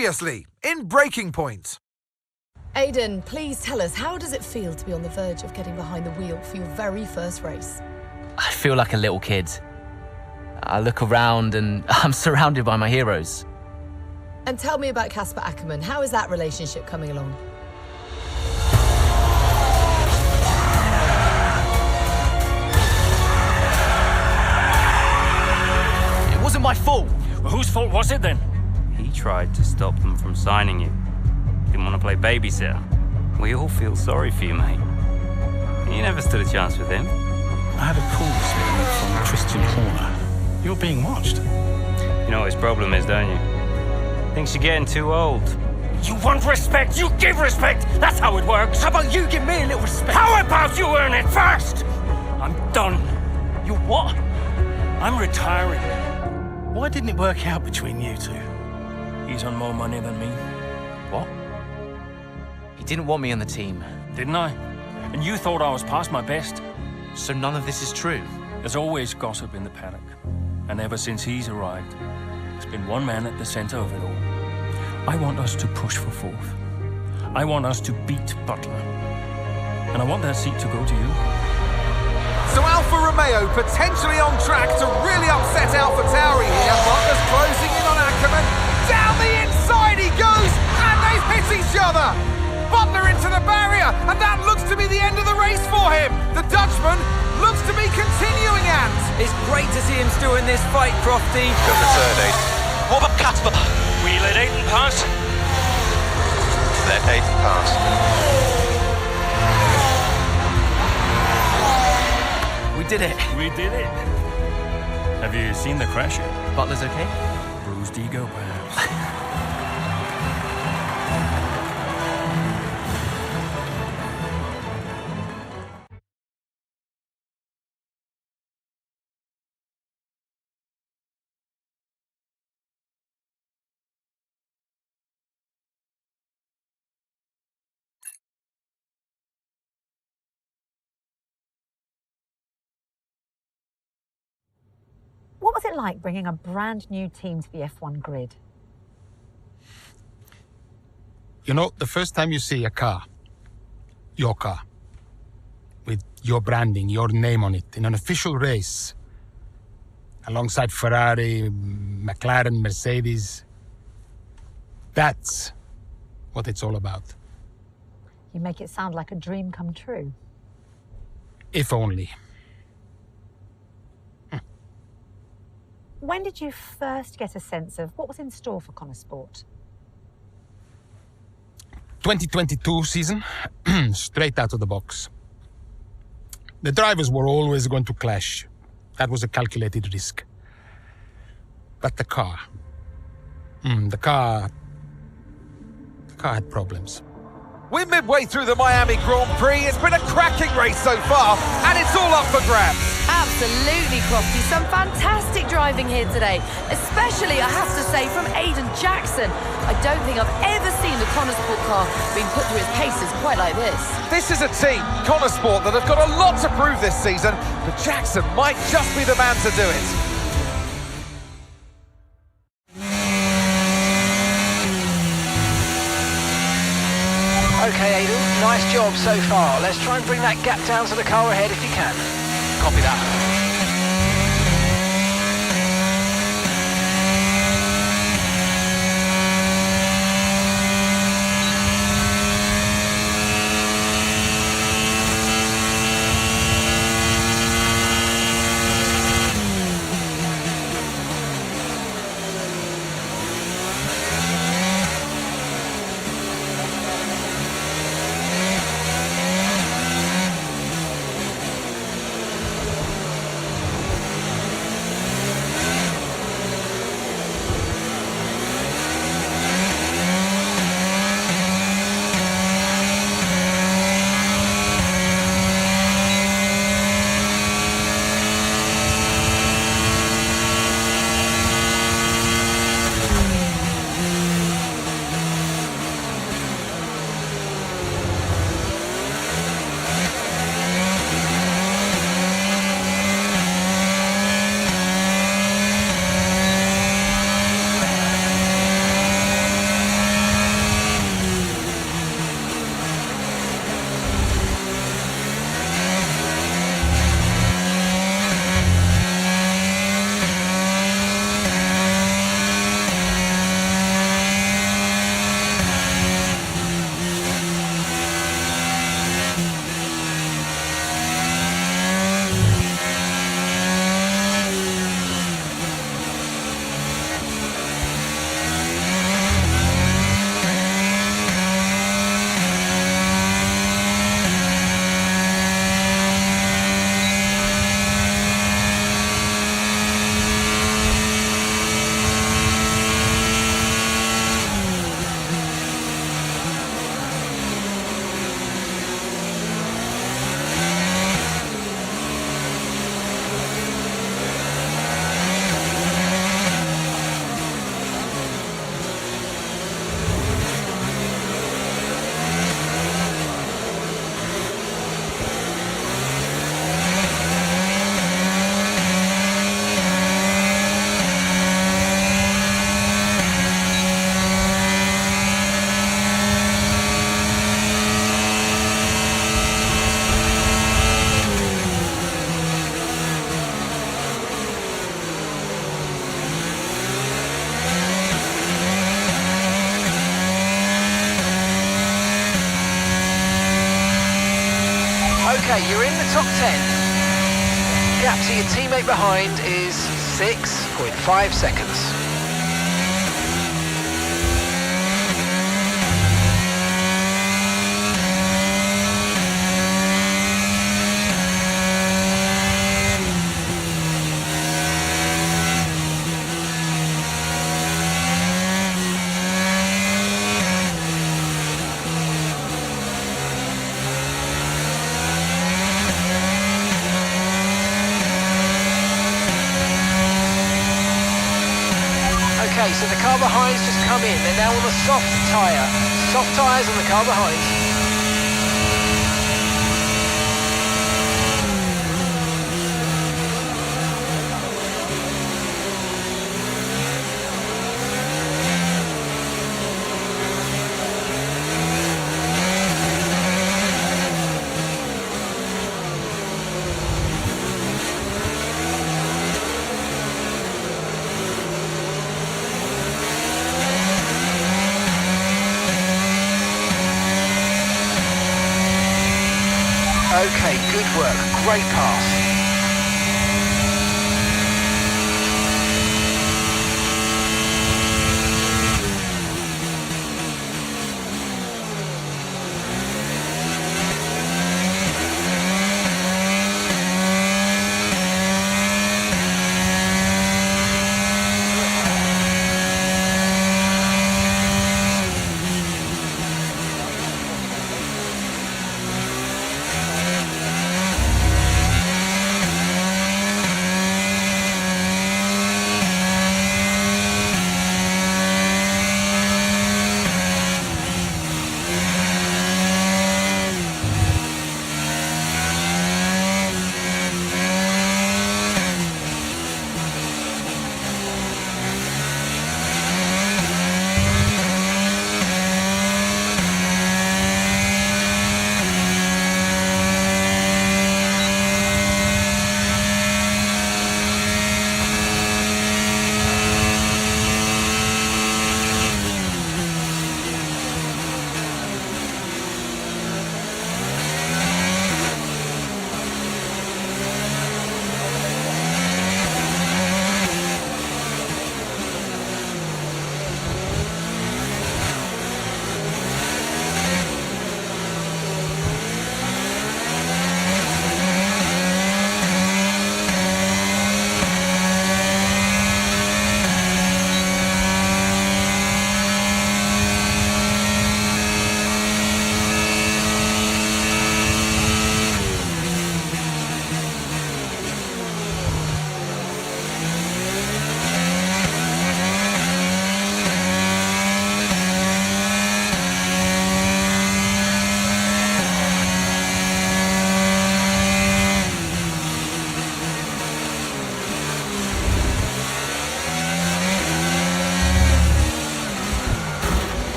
Previously, in Breaking Point. Aidan, please tell us, how does it feel to be on the verge of getting behind the wheel for your very first race? I feel like a little kid. I look around and I'm surrounded by my heroes. And tell me about Casper Ackerman. How is that relationship coming along? It wasn't my fault. Well, whose fault was it then? He tried to stop them from signing you. Didn't want to play babysitter. We all feel sorry for you, mate. You never stood a chance with him. I had a call this evening from Christian Horner. You're being watched. You know what his problem is, don't you? Thinks you're getting too old. You want respect, you give respect! That's how it works! How about you give me a little respect? How about you earn it first? I'm done. You what? I'm retiring. Why didn't it work out between you two? He's on more money than me, What? He didn't want me on the team. didn't I? And you thought I was past my best? So none of this is true. There's always gossip in the paddock. And ever since he's arrived, there's been one man at the center of it all. I want us to push for fourth. I want us to beat Butler. And I want that seat to go to you. So Alfa Romeo potentially on track to really upset AlphaTauri here. Butler's closing in on Ackerman. Down the inside he goes, and they've hit each other. Butler into the barrier, and that looks to be the end of the race for him. The Dutchman looks to be continuing, and It's great to see him still in this fight, Crofty. Got the third eight. What about Casper? We let Aiden pass. Let eight pass. We did it. We did it. Have you seen the crash yet? Butler's okay? Bruised ego, perhaps. What was it like bringing a brand new team to the F1 grid? You know, the first time you see a car, your car, with your branding, your name on it, in an official race, alongside Ferrari, McLaren, Mercedes, that's what it's all about. You make it sound like a dream come true. If only. When did you first get a sense of what was in store for Connor Sport? 2022 season, straight out of the box. The drivers were always going to clash. That was a calculated risk. But the car had problems. we're midway through the Miami Grand Prix. It's been a cracking race so far, and it's all up for grabs. Absolutely, Crofty. Some fantastic driving here today, especially, I have to say, from Aiden Jackson. I don't think I've ever seen the Connor Sport car being put through its paces quite like this. This is a team, Connor Sport, that have got a lot to prove this season, but Jackson might just be the man to do it. Okay, Aiden, nice job so far. Let's try and bring that gap down to the car ahead if you can. Copy that. Okay, you're in the top 10. Gap to your teammate behind is 6.5 seconds. Okay, so the car behind's just come in. They're now on the soft tyre. Soft tyres on the car behind. Okay, good work. Great pass.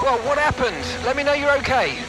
Well, what happened? Let me know you're okay.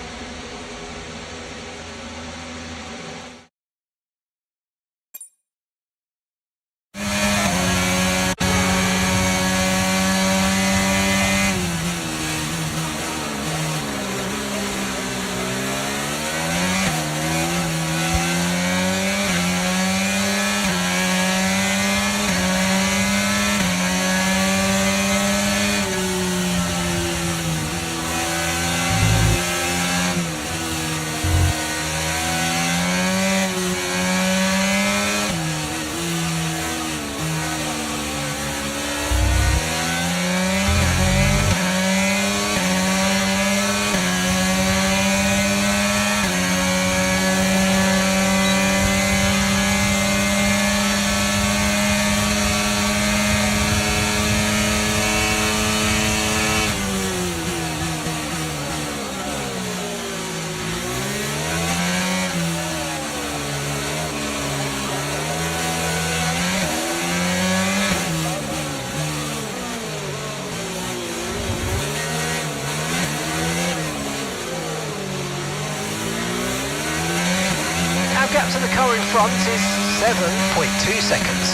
Gap to the car in front is 7.2 seconds.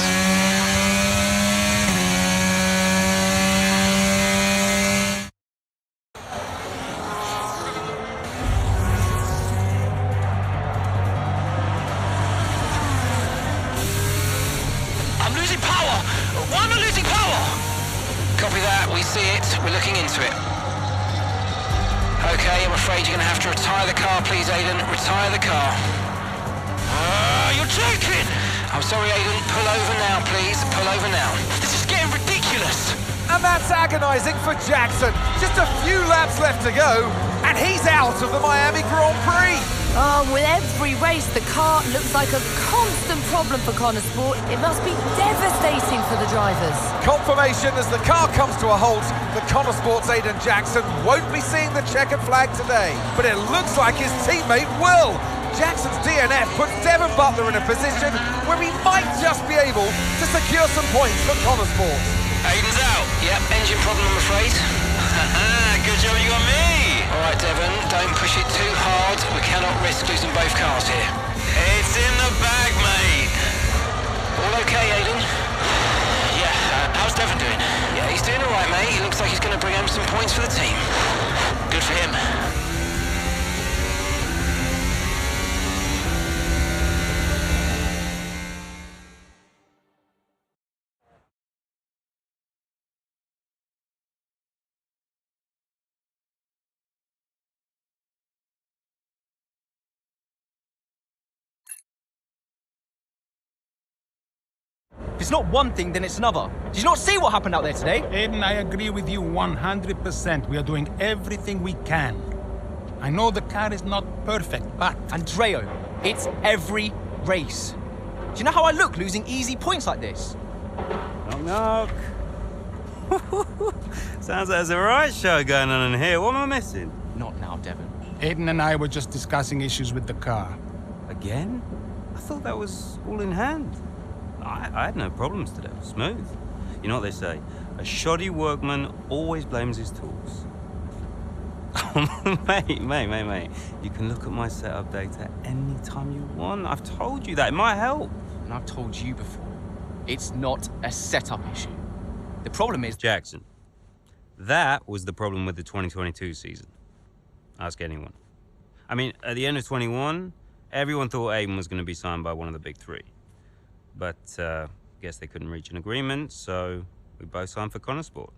losing power! Why am I losing power? Copy that, we see it. We're looking into it. Okay, I'm afraid you're going to have to retire the car, please, Aiden. Retire the car. You're joking! I'm sorry, Aiden. Pull over now, please. Pull over now. This is getting ridiculous! And that's agonising for Jackson. Just a few laps left to go, and he's out of the Miami Grand Prix. With every race, the car looks like a constant problem for Connor Sport. It must be devastating for the drivers. Confirmation as the car comes to a halt, the Connor Sports Aiden Jackson won't be seeing the checkered flag today, but it looks like his teammate will. Jackson's DNF puts Devon Butler in a position where he might just be able to secure some points for Connor Sports. Aiden's out. Yep, engine problem, I'm afraid. Good job you got me! All right, Devon, don't push it too hard. We cannot risk losing both cars here. It's in the bag, mate! All okay, Aiden? Yeah, how's Devon doing? Yeah, he's doing all right, mate. He looks like he's going to bring home some points for the team. Good for him. If it's not one thing, then it's another. Did you not see what happened out there today? Aiden, I agree with you 100%. We are doing everything we can. I know the car is not perfect, but... Andreo, it's every race. Do you know how I look losing easy points like this? Knock, knock. Sounds like there's a riot show going on in here. What am I missing? Not now, Devon. Aiden and I were just discussing issues with the car. Again? I thought that was all in hand. I had no problems today. It was smooth. You know what they say? A shoddy workman always blames his tools. mate. You can look at my setup data anytime you want. I've told you that. It might help. And I've told you before, it's not a setup issue. The problem is... Jackson, that was the problem with the 2022 season. Ask anyone. I mean, at the end of 21, everyone thought Aiden was going to be signed by one of the big three. But guess they couldn't reach an agreement, so we both signed for Connor Sport.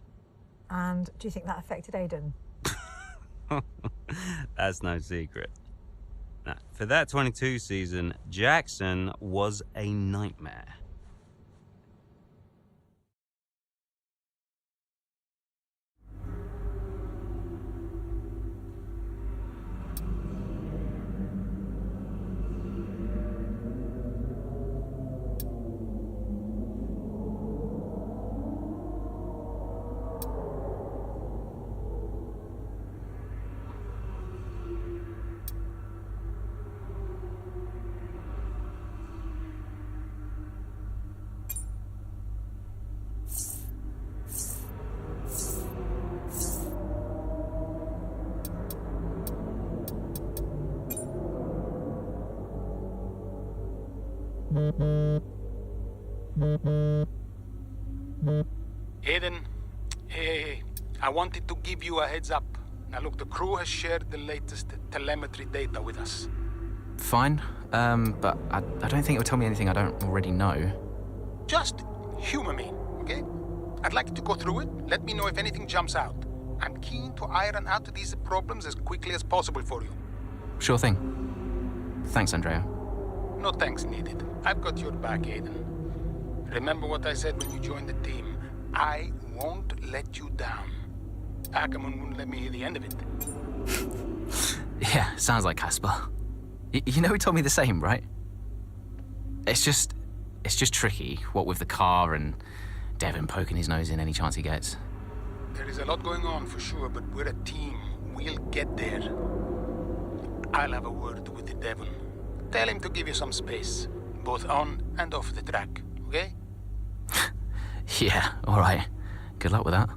And do you think that affected Aiden? That's no secret. Now, for that 22 season, Jackson was a nightmare. Aiden, hey, I wanted to give you a heads up. Now look, the crew has shared the latest telemetry data with us. Fine, but I don't think it will tell me anything I don't already know. Just humor me, okay? I'd like you to go through it. Let me know if anything jumps out. I'm keen to iron out these problems as quickly as possible for you. Sure thing. Thanks, Andrea. No thanks needed. I've got your back, Aiden. Remember what I said when you joined the team. I won't let you down. Ackerman wouldn't let me hear the end of it. Yeah, sounds like Casper. You know he told me the same, right? It's just tricky, what with the car and Devon poking his nose in any chance he gets. There is a lot going on for sure, but we're a team. We'll get there. I'll have a word with Devon. Tell him to give you some space, both on and off the track, okay? Yeah, all right. Good luck with that.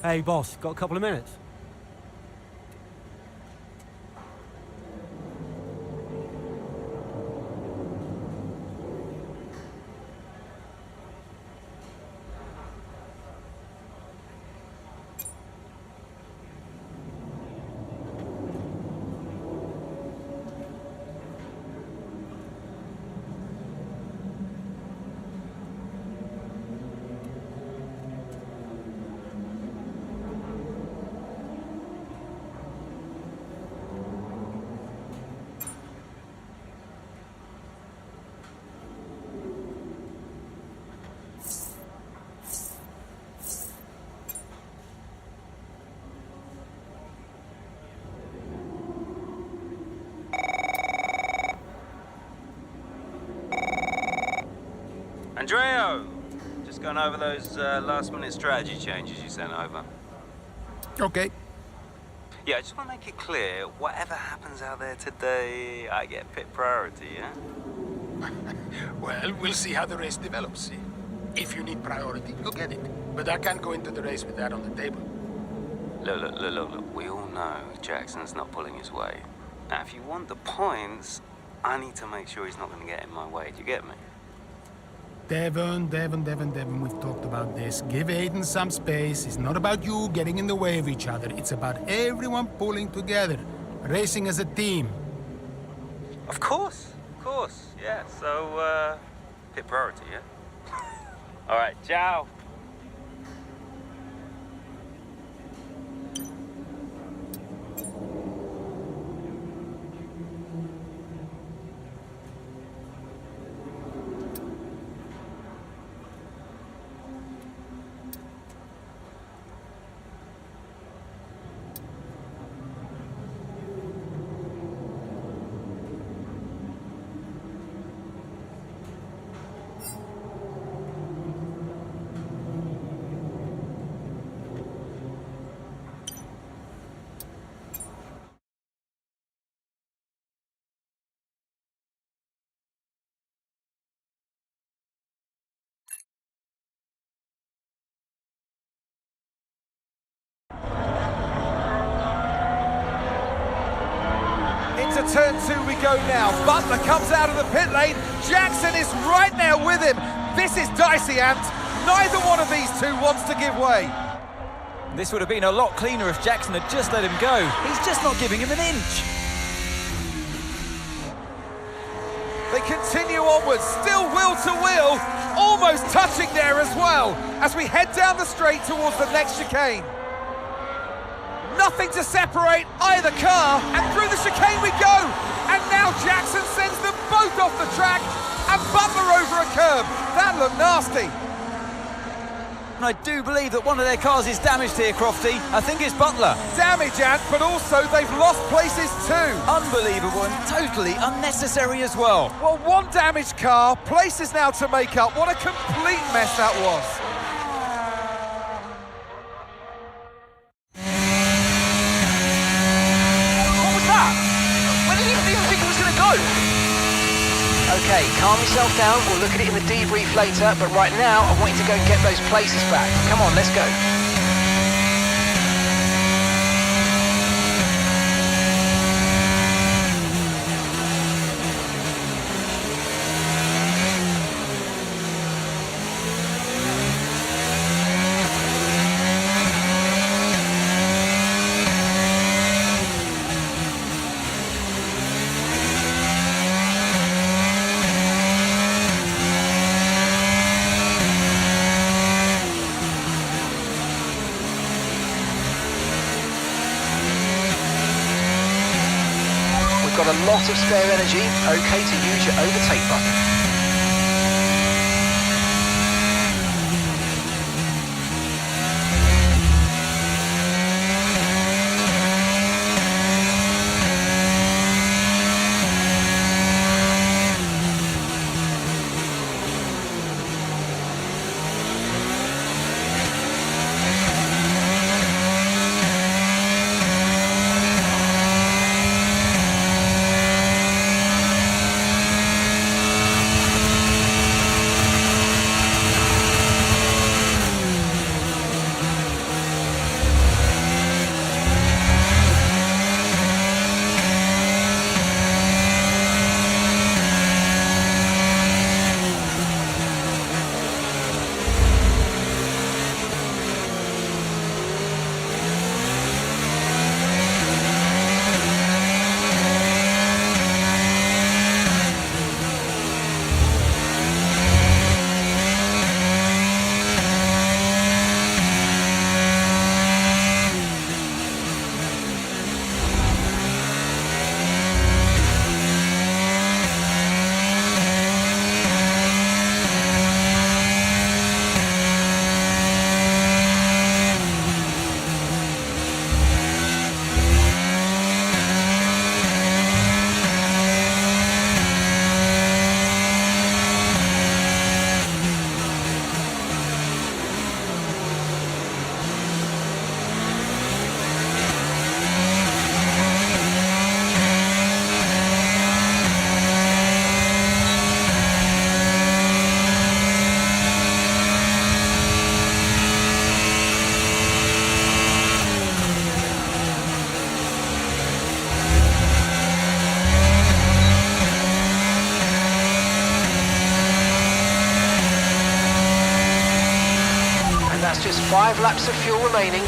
Hey, boss, got a couple of minutes? Andreo! Just going over those last-minute strategy changes you sent over. Okay. Yeah, I just want to make it clear, whatever happens out there today, I get pit priority, yeah? Well, we'll see how the race develops. If you need priority, you'll get it. But I can't go into the race with that on the table. Look. We all know Jackson's not pulling his weight. Now, if you want the points, I need to make sure he's not going to get in my way. Do you get me? Devon, we've talked about this. Give Aiden some space. It's not about you getting in the way of each other. It's about everyone pulling together, racing as a team. Of course, yeah. So, pit priority, yeah? All right, ciao. Into turn 2 we go now. Butler comes out of the pit lane. Jackson is right there with him. This is dicey, Ant. Neither one of these two wants to give way. This would have been a lot cleaner if Jackson had just let him go. He's just not giving him an inch. They continue onwards, still wheel to wheel, almost touching there as well, as we head down the straight towards the next chicane. Nothing to separate either car, and through the chicane we go. And now Jackson sends them both off the track, and Butler over a curb. That looked nasty. And I do believe that one of their cars is damaged here, Crofty. I think it's Butler. Damage, Ant, but also they've lost places too. Unbelievable and totally unnecessary as well. Well, one damaged car, places now to make up. What a complete mess that was. Okay, calm yourself down. We'll look at it in the debrief later, but right now I want you to go and get those places back. Come on, let's go. Got a lot of spare energy, okay to use your overtake button. 5 laps of fuel remaining.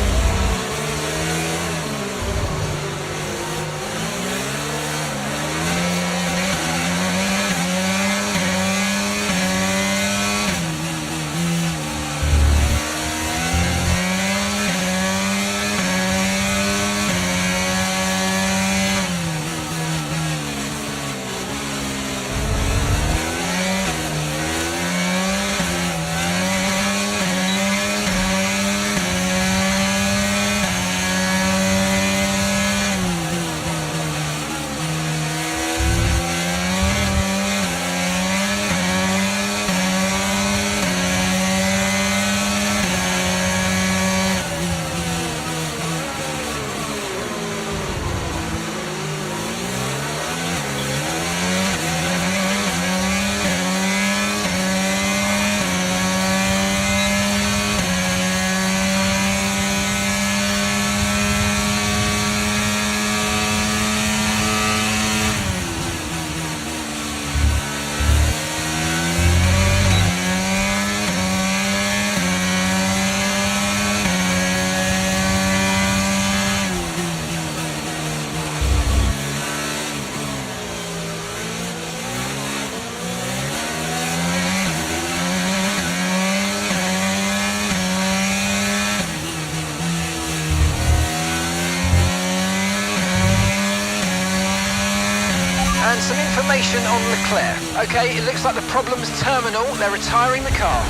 And some information on Leclerc. Okay, it looks like the problem's terminal. They're retiring the car.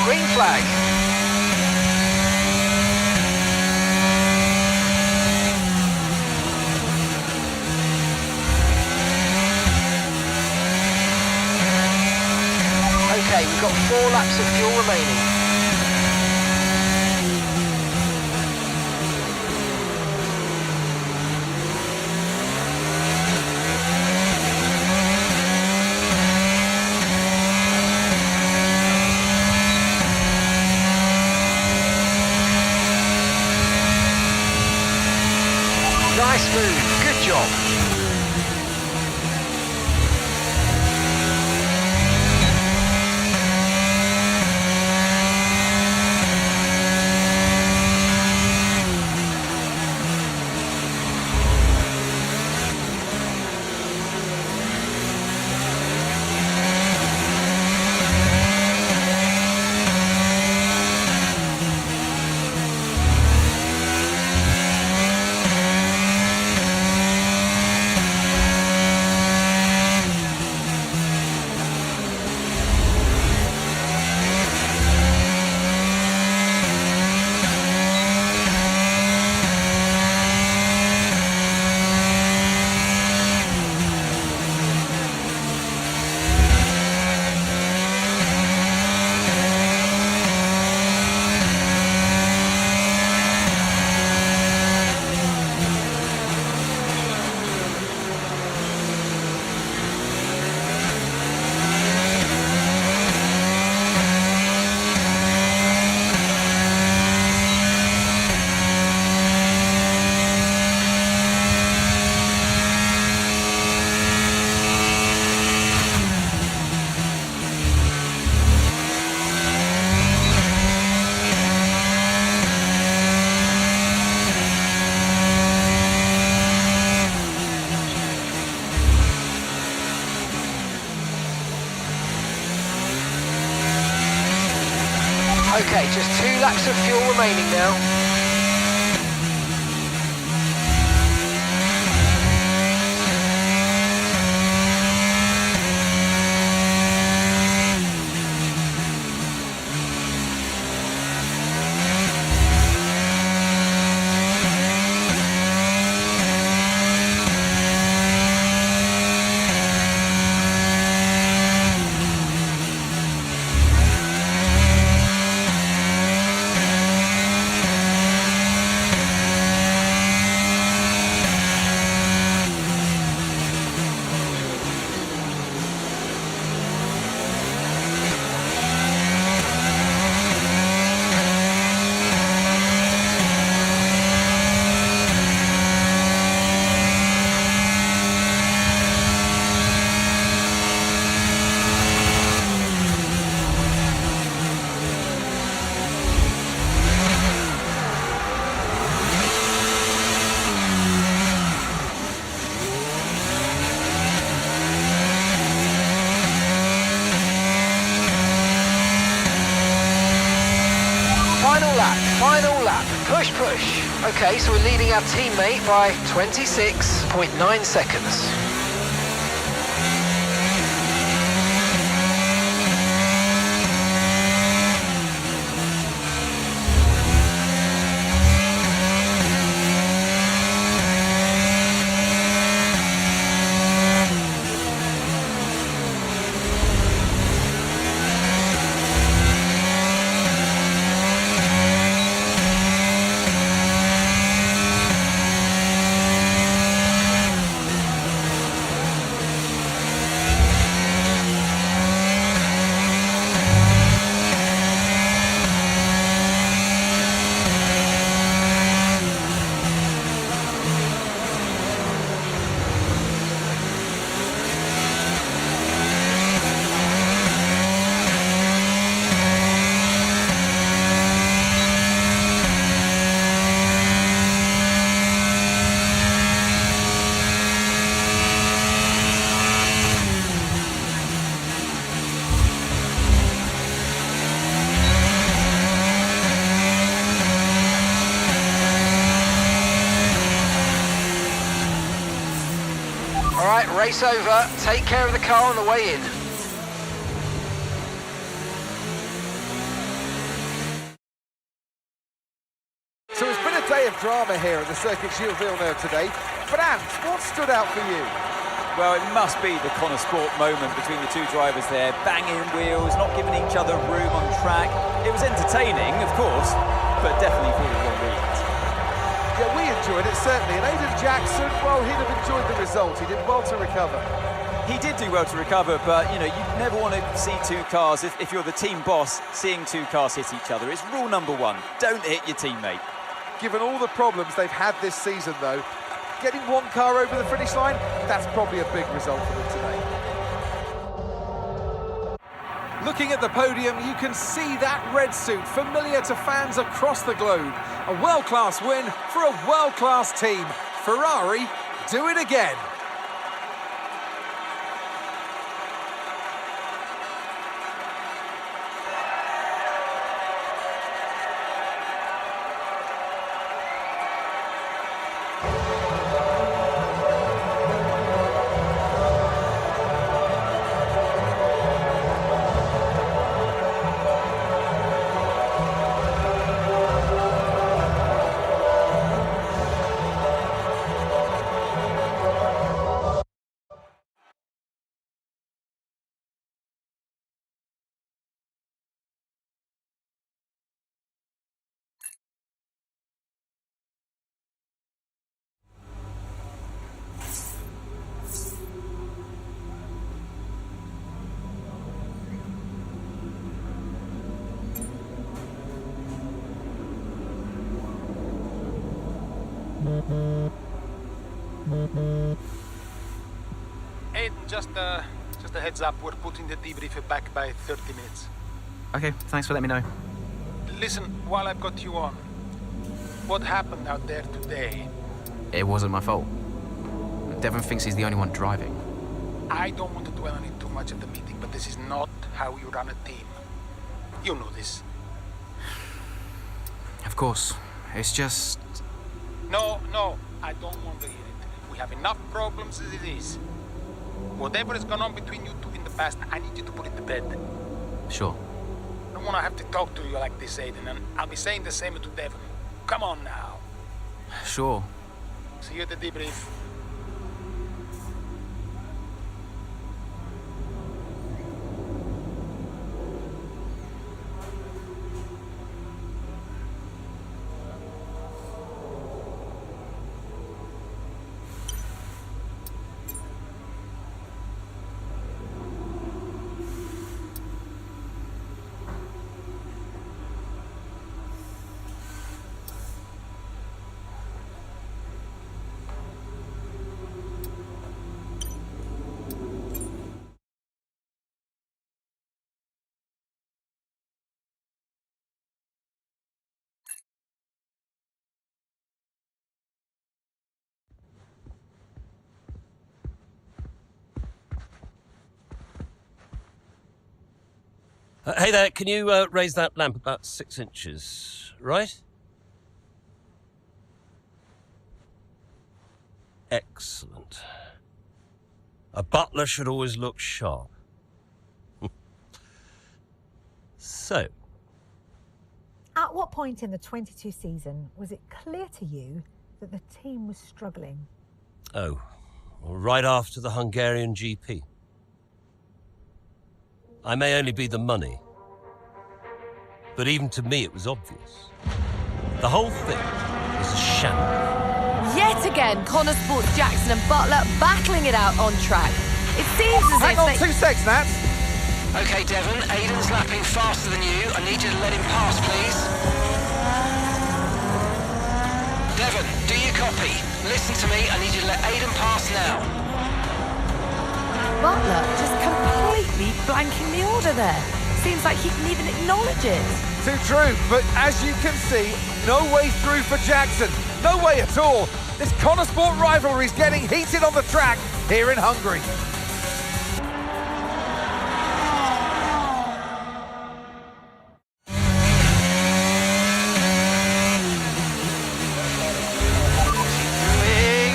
Green flag. Okay, we've got 4 laps of fuel remaining. Nice move, good job. Okay, just 2 laps of fuel remaining now. push. Okay, so we're leading our teammate by 26.9 seconds. Race over. Take care of the car on the way in. So it's been a day of drama here at the Circuit Gilles Villeneuve today. But Ant, what stood out for you? Well, it must be the Connor Sport moment between the two drivers there, banging wheels, not giving each other room on track. It was entertaining, of course, but definitely for the wrong reasons. Yeah, we enjoyed it, certainly. And Aiden Jackson, well, he'd have enjoyed the result. He did well to recover. He did do well to recover, but, you know, you never want to see two cars, if you're the team boss, seeing two cars hit each other. It's rule number one, don't hit your teammate. Given all the problems they've had this season, though, getting one car over the finish line, that's probably a big result for them today. Looking at the podium, you can see that red suit familiar to fans across the globe. A world-class win for a world-class team. Ferrari, do it again. Ed, just a heads up, we're putting the debrief back by 30 minutes. Okay, thanks for letting me know. Listen, while I've got you on, what happened out there today? It wasn't my fault. Devon thinks he's the only one driving. I don't want to dwell on it too much at the meeting, but this is not how you run a team. You know this. Of course. It's just... No, I don't want to hear it. We have enough problems as it is. Whatever has gone on between you two in the past, I need you to put it to bed. Sure. I don't want to have to talk to you like this, Aiden, and I'll be saying the same to Devon. Come on now. Sure. See you at the debrief. Hey there, can you raise that lamp about 6 inches, right? Excellent. A butler should always look sharp. So, At what point in the 22 season was it clear to you that the team was struggling? well, right after the Hungarian GP. I may only be the money, but even to me it was obvious. The whole thing was a shambles. Yet again, Connor Sport's Jackson and Butler battling it out on track. It seems as Hang if on they... 2 seconds, Nats. Okay, Devon, Aiden's lapping faster than you. I need you to let him pass, please. Devon, do you copy? Listen to me, I need you to let Aiden pass now. Butler just completely blanking the order there. Seems like he didn't even acknowledge it. Too true, but as you can see, no way through for Jackson. No way at all. This Connor Sport rivalry is getting heated on the track here in Hungary.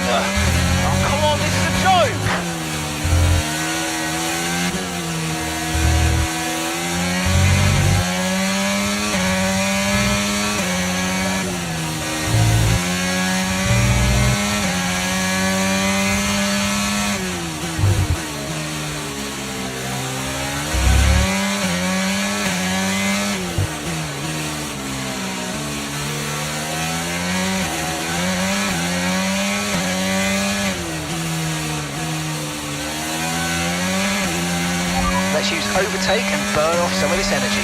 Oh, come on, this is a joke! Let's use overtake and burn off some of this energy.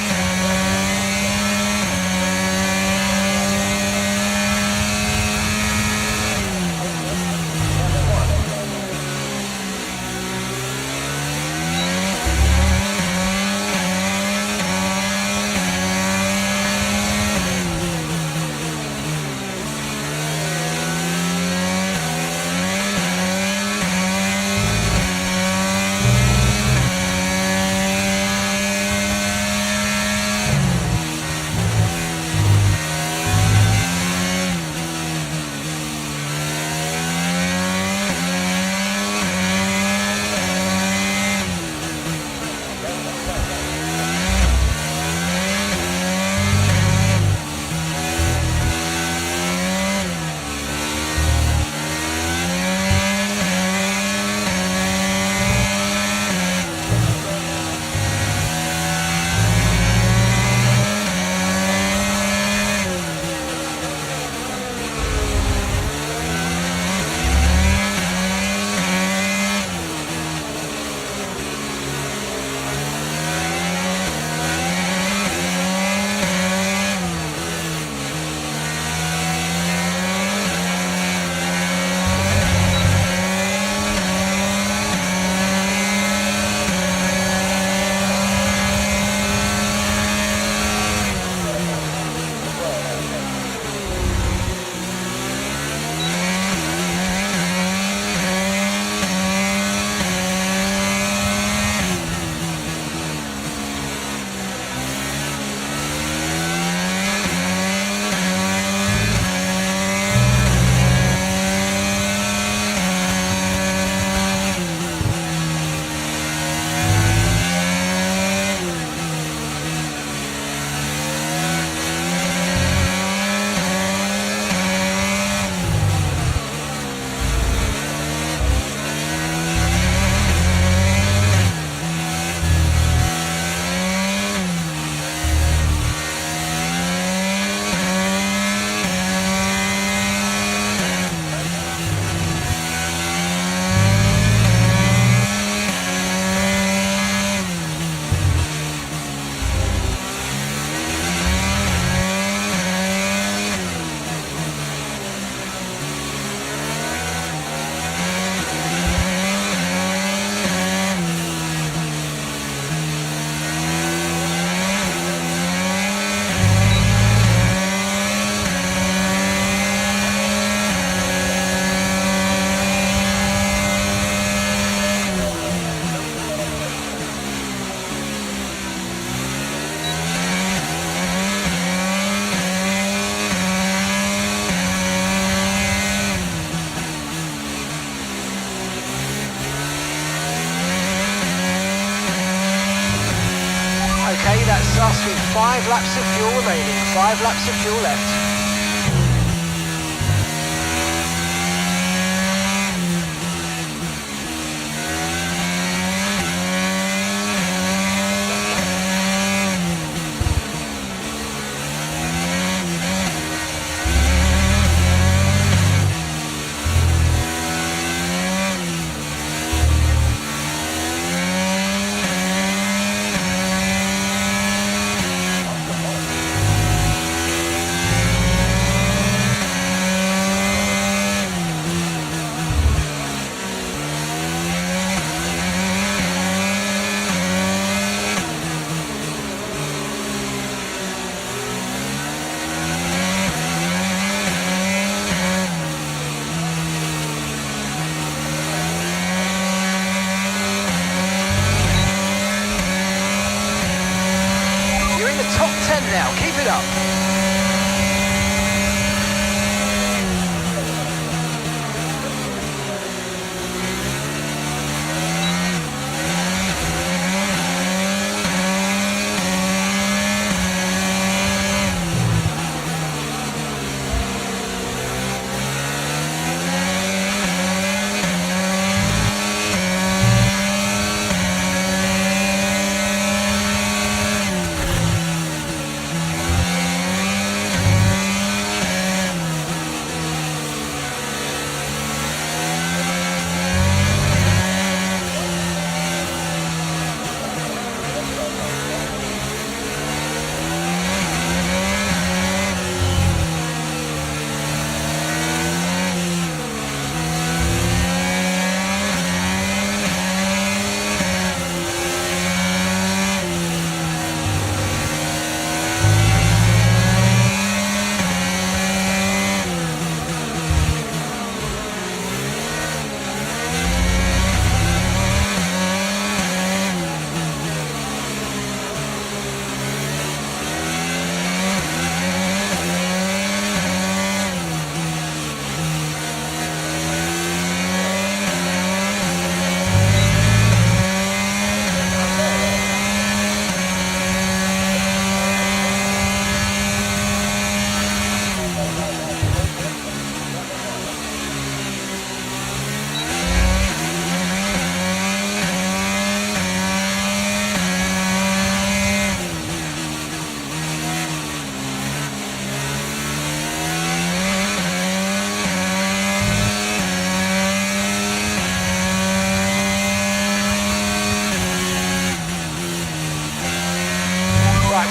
That's us with 5 laps of fuel remaining. 5 laps of fuel left. Now, keep it up.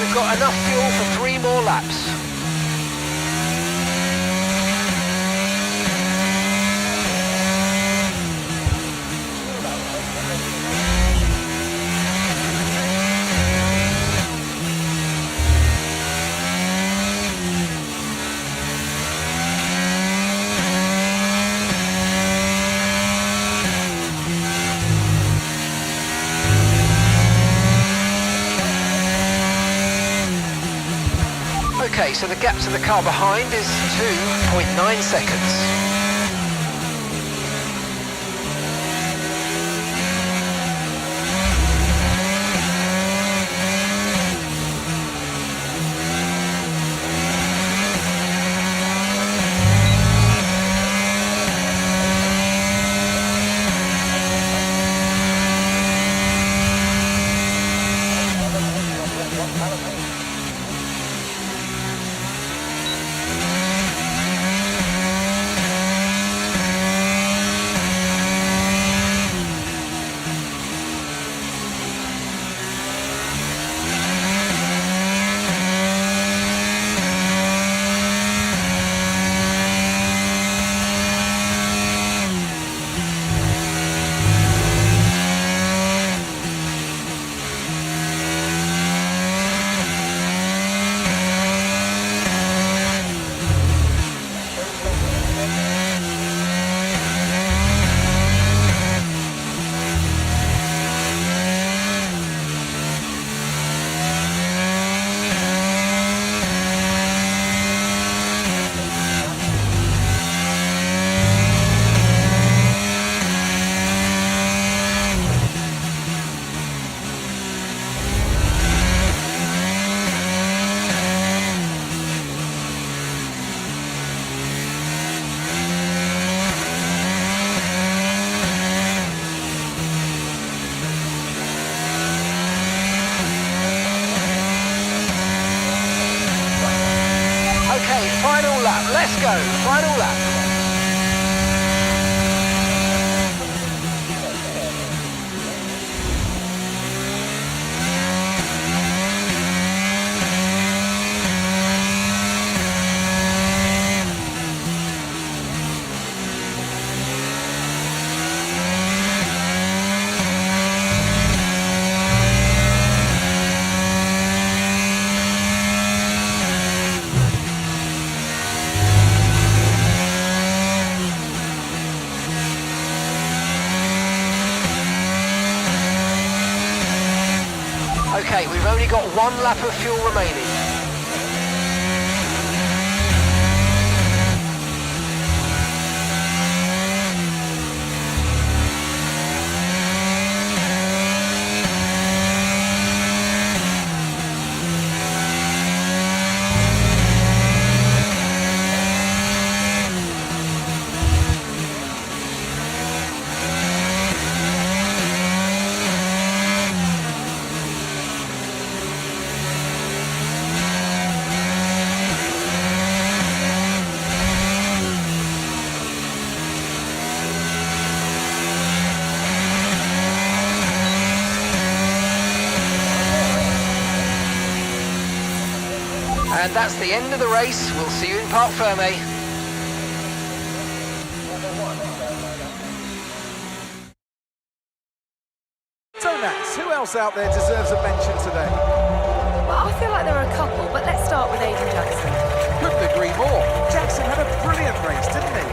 We've got enough fuel for 3 more laps. Okay, so the gap to the car behind is 2.9 seconds. Okay, we've only got 1 lap of fuel remaining. And that's the end of the race. We'll see you in Parc Fermé. So Nats, who else out there deserves a mention today? Well, I feel like there are a couple, but let's start with Aiden Jackson. Couldn't agree more. Jackson had a brilliant race, didn't he?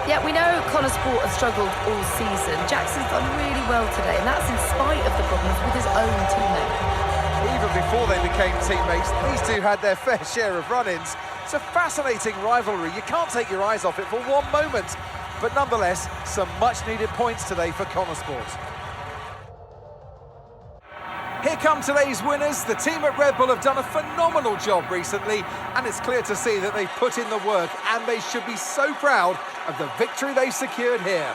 Yeah, we know Connor Sport have struggled all season. Jackson's done really well today, and that's in spite of the problems with his own teammate. Even before they became teammates, these two had their fair share of run-ins. It's a fascinating rivalry. You can't take your eyes off it for one moment. But nonetheless, some much-needed points today for Connor Sport. Here come today's winners. The team at Red Bull have done a phenomenal job recently, and it's clear to see that they've put in the work, and they should be so proud of the victory they've secured here.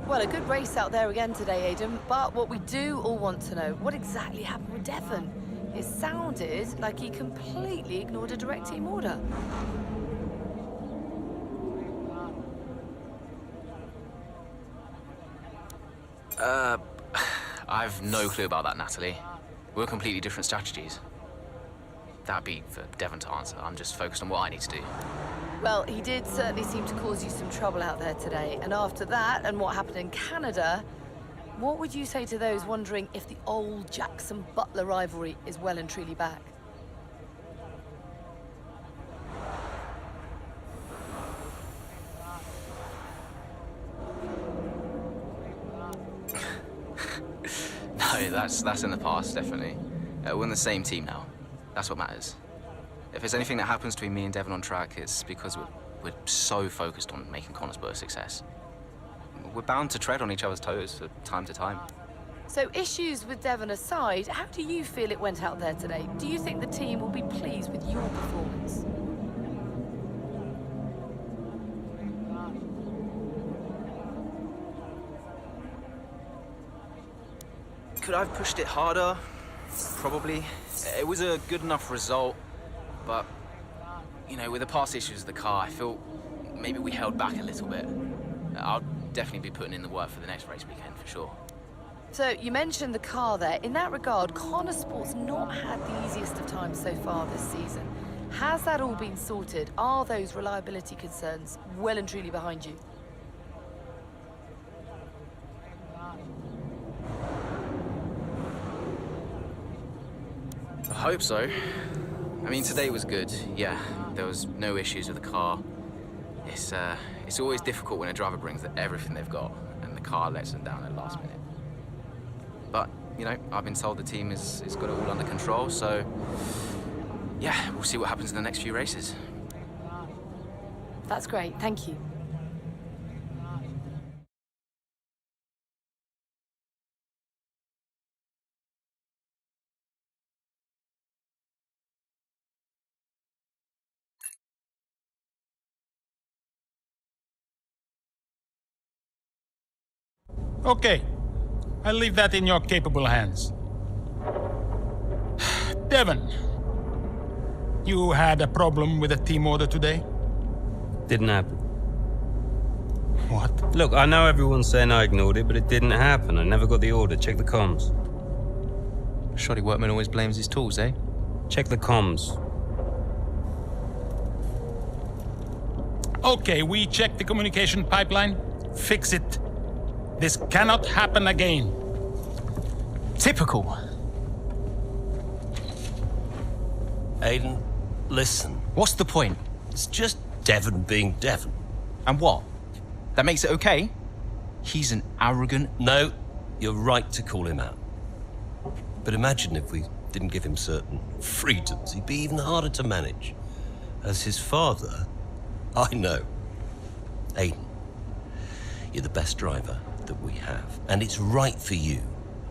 Well, a good race out there again today, Aidan, but what we do all want to know, what exactly happened with Devon? It sounded like he completely ignored a direct team order. I've no clue about that, Natalie. We're completely different strategies. That'd be for Devon to answer. I'm just focused on what I need to do. Well, he did certainly seem to cause you some trouble out there today. And after that, and what happened in Canada, what would you say to those wondering if the old Jackson-Butler rivalry is well and truly back? No, that's in the past, definitely. We're in the same team now. That's what matters. If there's anything that happens between me and Devon on track, it's because we're so focused on making Connor Sport a success. We're bound to tread on each other's toes from time to time. So issues with Devon aside, how do you feel it went out there today? Do you think the team will be pleased with your performance? Could I have pushed it harder? Probably. It was a good enough result, but, you know, with the past issues of the car, I feel maybe we held back a little bit. I'll definitely be putting in the work for the next race weekend, for sure. So, you mentioned the car there. In that regard, Connor Sport's not had the easiest of times so far this season. Has that all been sorted? Are those reliability concerns well and truly behind you? I hope so. I mean, today was good. Yeah, there was no issues with the car. It's always difficult when a driver brings everything they've got and the car lets them down at the last minute. But, you know, I've been told the team has got it all under control, so yeah, we'll see what happens in the next few races. That's great, thank you. Okay, I'll leave that in your capable hands. Devon, you had a problem with a team order today? Didn't happen. What? Look, I know everyone's saying I ignored it, but it didn't happen. I never got the order. Check the comms. Shoddy workman always blames his tools, eh? Check the comms. Okay, we checked the communication pipeline. Fix it. This cannot happen again. Typical. Aiden, listen. What's the point? It's just Devon being Devon. And what? That makes it okay? He's an arrogant... No, you're right to call him out. But imagine if we didn't give him certain freedoms. He'd be even harder to manage. As his father, I know. Aiden, you're the best driver that we have. And it's right for you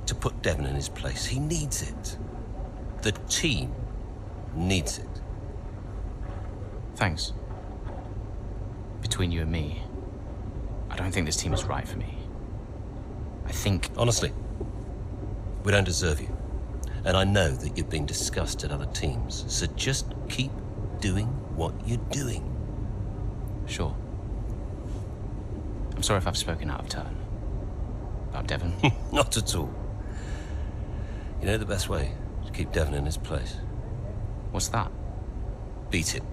to put Devon in his place. He needs it. The team needs it. Thanks. Between you and me, I don't think this team is right for me. I think... Honestly, we don't deserve you. And I know that you've been discussed at other teams, so just keep doing what you're doing. Sure. I'm sorry if I've spoken out of turn. About Devon. Not at all. You know the best way to keep Devon in his place? What's that? Beat him.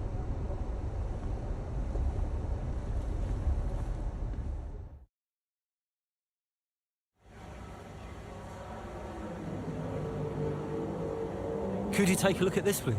Could you take a look at this, please?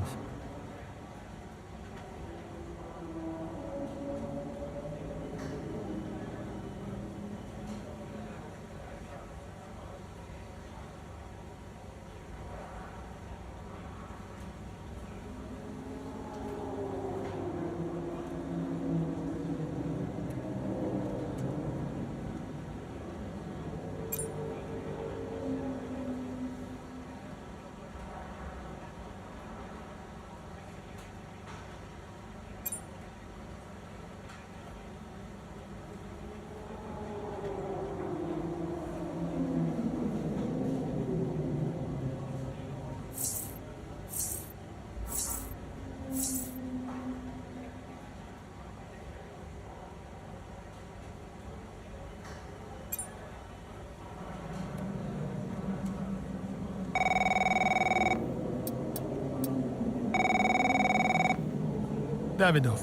Davidoff.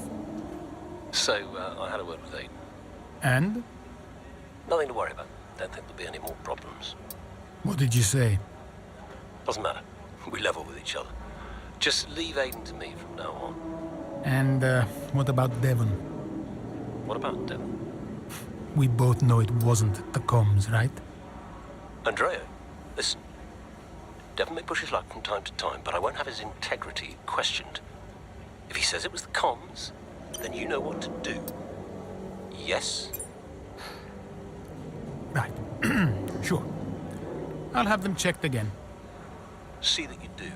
So, I had a word with Aiden. And? Nothing to worry about. Don't think there'll be any more problems. What did you say? Doesn't matter. We level with each other. Just leave Aiden to me from now on. And what about Devon? What about Devon? We both know it wasn't the comms, right? Andrea, listen. Devon may push his luck from time to time, but I won't have his integrity questioned. If he says it was the comms, then you know what to do. Yes? Right. Sure. I'll have them checked again. See that you do.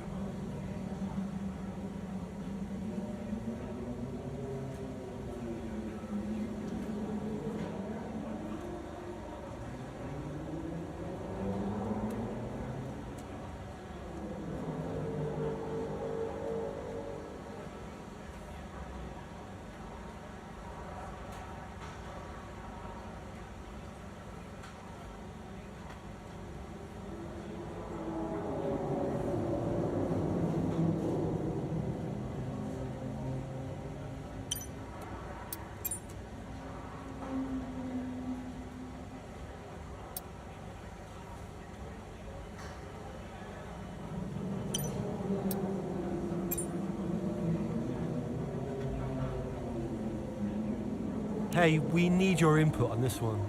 Hey, we need your input on this one.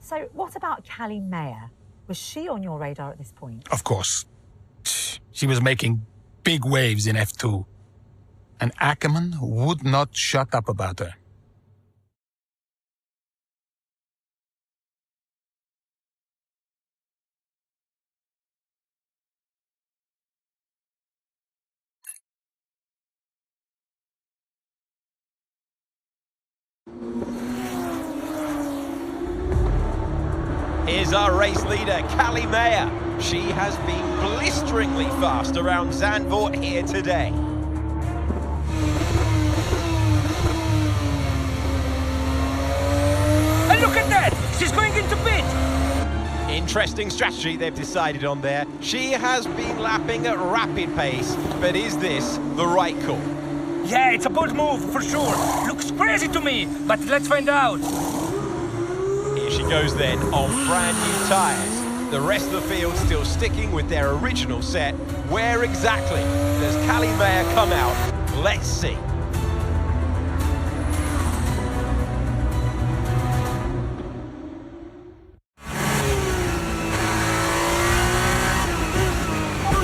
So what about Callie Mayer? Was she on your radar at this point? Of course. She was making big waves in F2. And Ackerman would not shut up about her. Here's our race leader, Callie Mayer. She has been blisteringly fast around Zandvoort here today. And look at that! She's going into pit! Interesting strategy they've decided on there. She has been lapping at rapid pace, but is this the right call? Yeah, it's a bold move, for sure. Looks crazy to me, but let's find out. Here she goes then, on brand new tyres. The rest of the field still sticking with their original set. Where exactly does Callie Mayer come out? Let's see.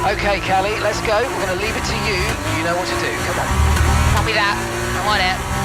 Okay, Callie, let's go. We're going to leave it to you. You know what to do. Come on. Copy that. I'm on it.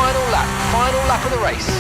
final lap of the race.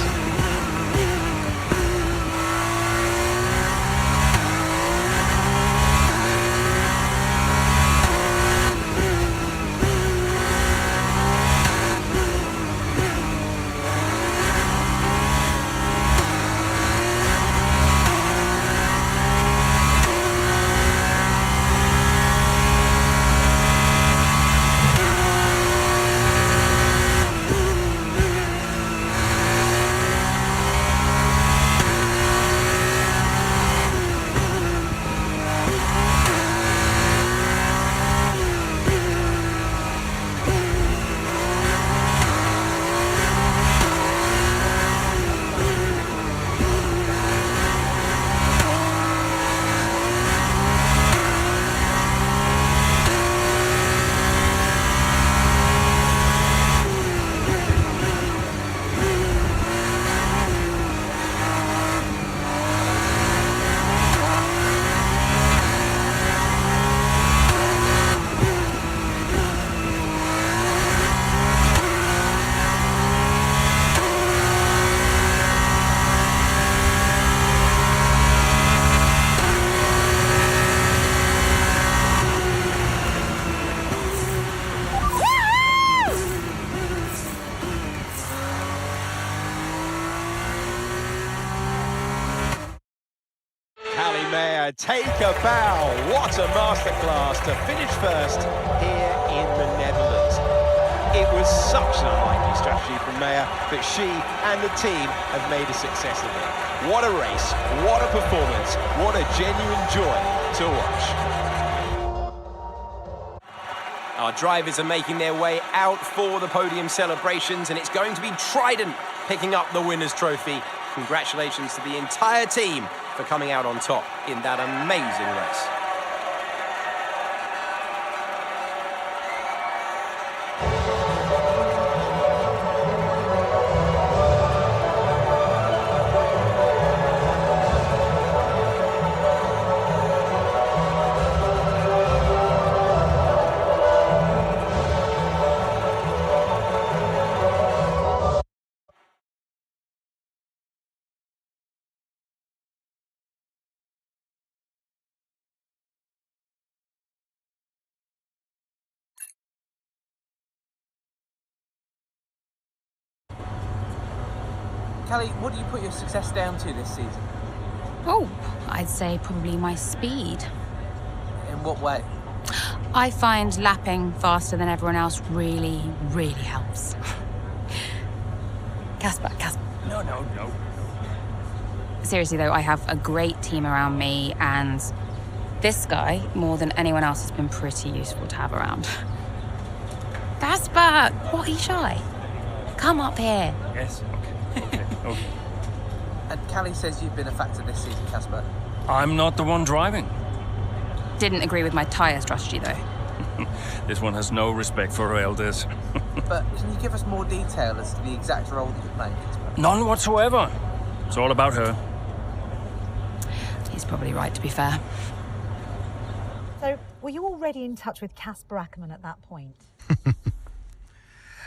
Take a bow. What a masterclass to finish first here in the Netherlands. It was such an unlikely strategy from Maya, but she and the team have made a success of it. What a race, what a performance, what a genuine joy to watch. Our drivers are making their way out for the podium celebrations, and it's going to be Trident picking up the winner's trophy. Congratulations to the entire team for coming out on top in that amazing race. Callie, what do you put your success down to this season? Oh, I'd say probably my speed. In what way? I find lapping faster than everyone else really, really helps. Casper. No. Seriously though, I have a great team around me, and this guy, more than anyone else, has been pretty useful to have around. Casper, what are you shy? Come up here. Yes, okay. And Callie says you've been a factor this season, Casper. I'm not the one driving. Didn't agree with my tyre strategy though. This one has no respect for her elders. But can you give us more detail as to the exact role that you're playing, Casper? None whatsoever. It's all about her. He's probably right, to be fair. So, were you already in touch with Casper Ackerman at that point?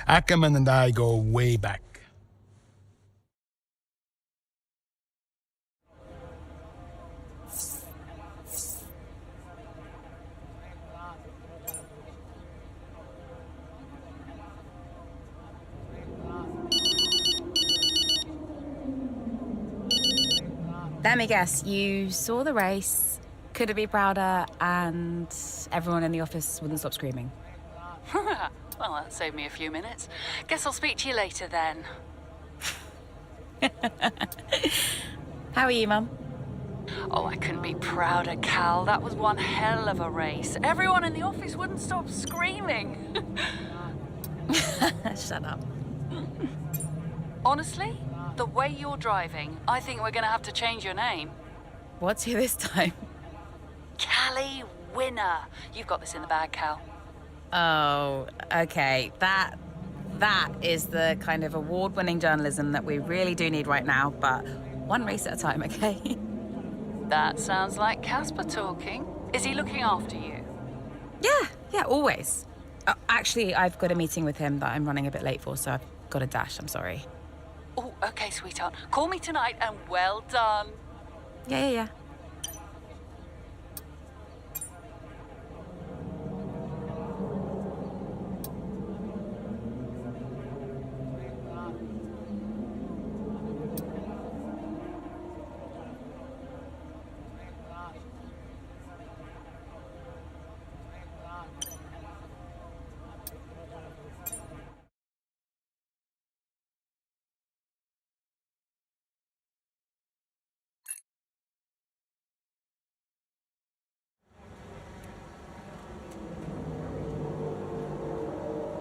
Ackerman and I go way back. Let me guess, you saw the race, couldn't be prouder, and everyone in the office wouldn't stop screaming. Well, that saved me a few minutes. Guess I'll speak to you later then. How are you, Mum? Oh, I couldn't be prouder, Cal. That was one hell of a race. Everyone in the office wouldn't stop screaming. Shut up. Honestly, the way you're driving, I think we're going to have to change your name. What's here this time? Callie Winner. You've got this in the bag, Cal. Oh, okay. That is the kind of award-winning journalism that we really do need right now, but one race at a time, okay? That sounds like Casper talking. Is he looking after you? Yeah, always. Actually, I've got a meeting with him that I'm running a bit late for, so I've Got a dash, I'm sorry. Oh, okay, sweetheart. Call me tonight and well done. Yeah.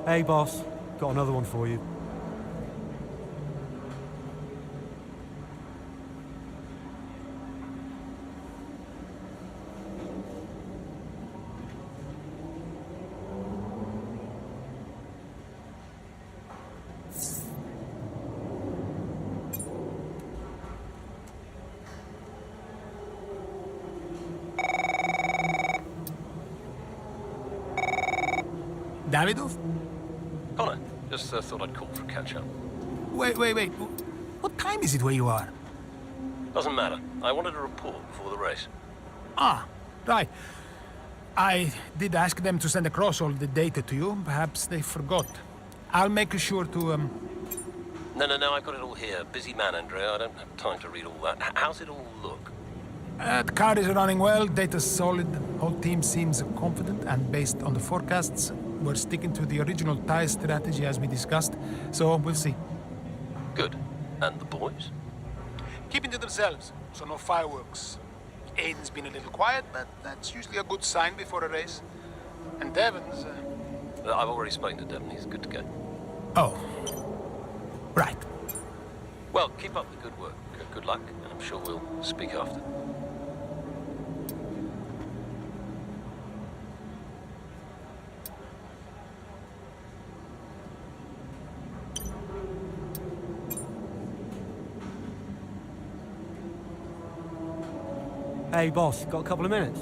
Hey, boss. Got another one for you. Davidov? Connor, just thought I'd call for a catch-up. Wait. What time is it where you are? Doesn't matter. I wanted a report before the race. Ah, right. I did ask them to send across all the data to you. Perhaps they forgot. I'll make sure to, No, I've got it all here. Busy man, Andrea. I don't have time to read all that. How's it all look? The car is running well, data's solid, whole team seems confident, and based on the forecasts, we're sticking to the original tire strategy as we discussed, so we'll see. Good. And the boys? Keeping to themselves, so no fireworks. Aiden's been a little quiet, but that's usually a good sign before a race. And Devon's... I've already spoken to Devon. He's good to go. Oh. Right. Well, keep up the good work. Good luck, and I'm sure we'll speak after. Hey, boss. Got a couple of minutes?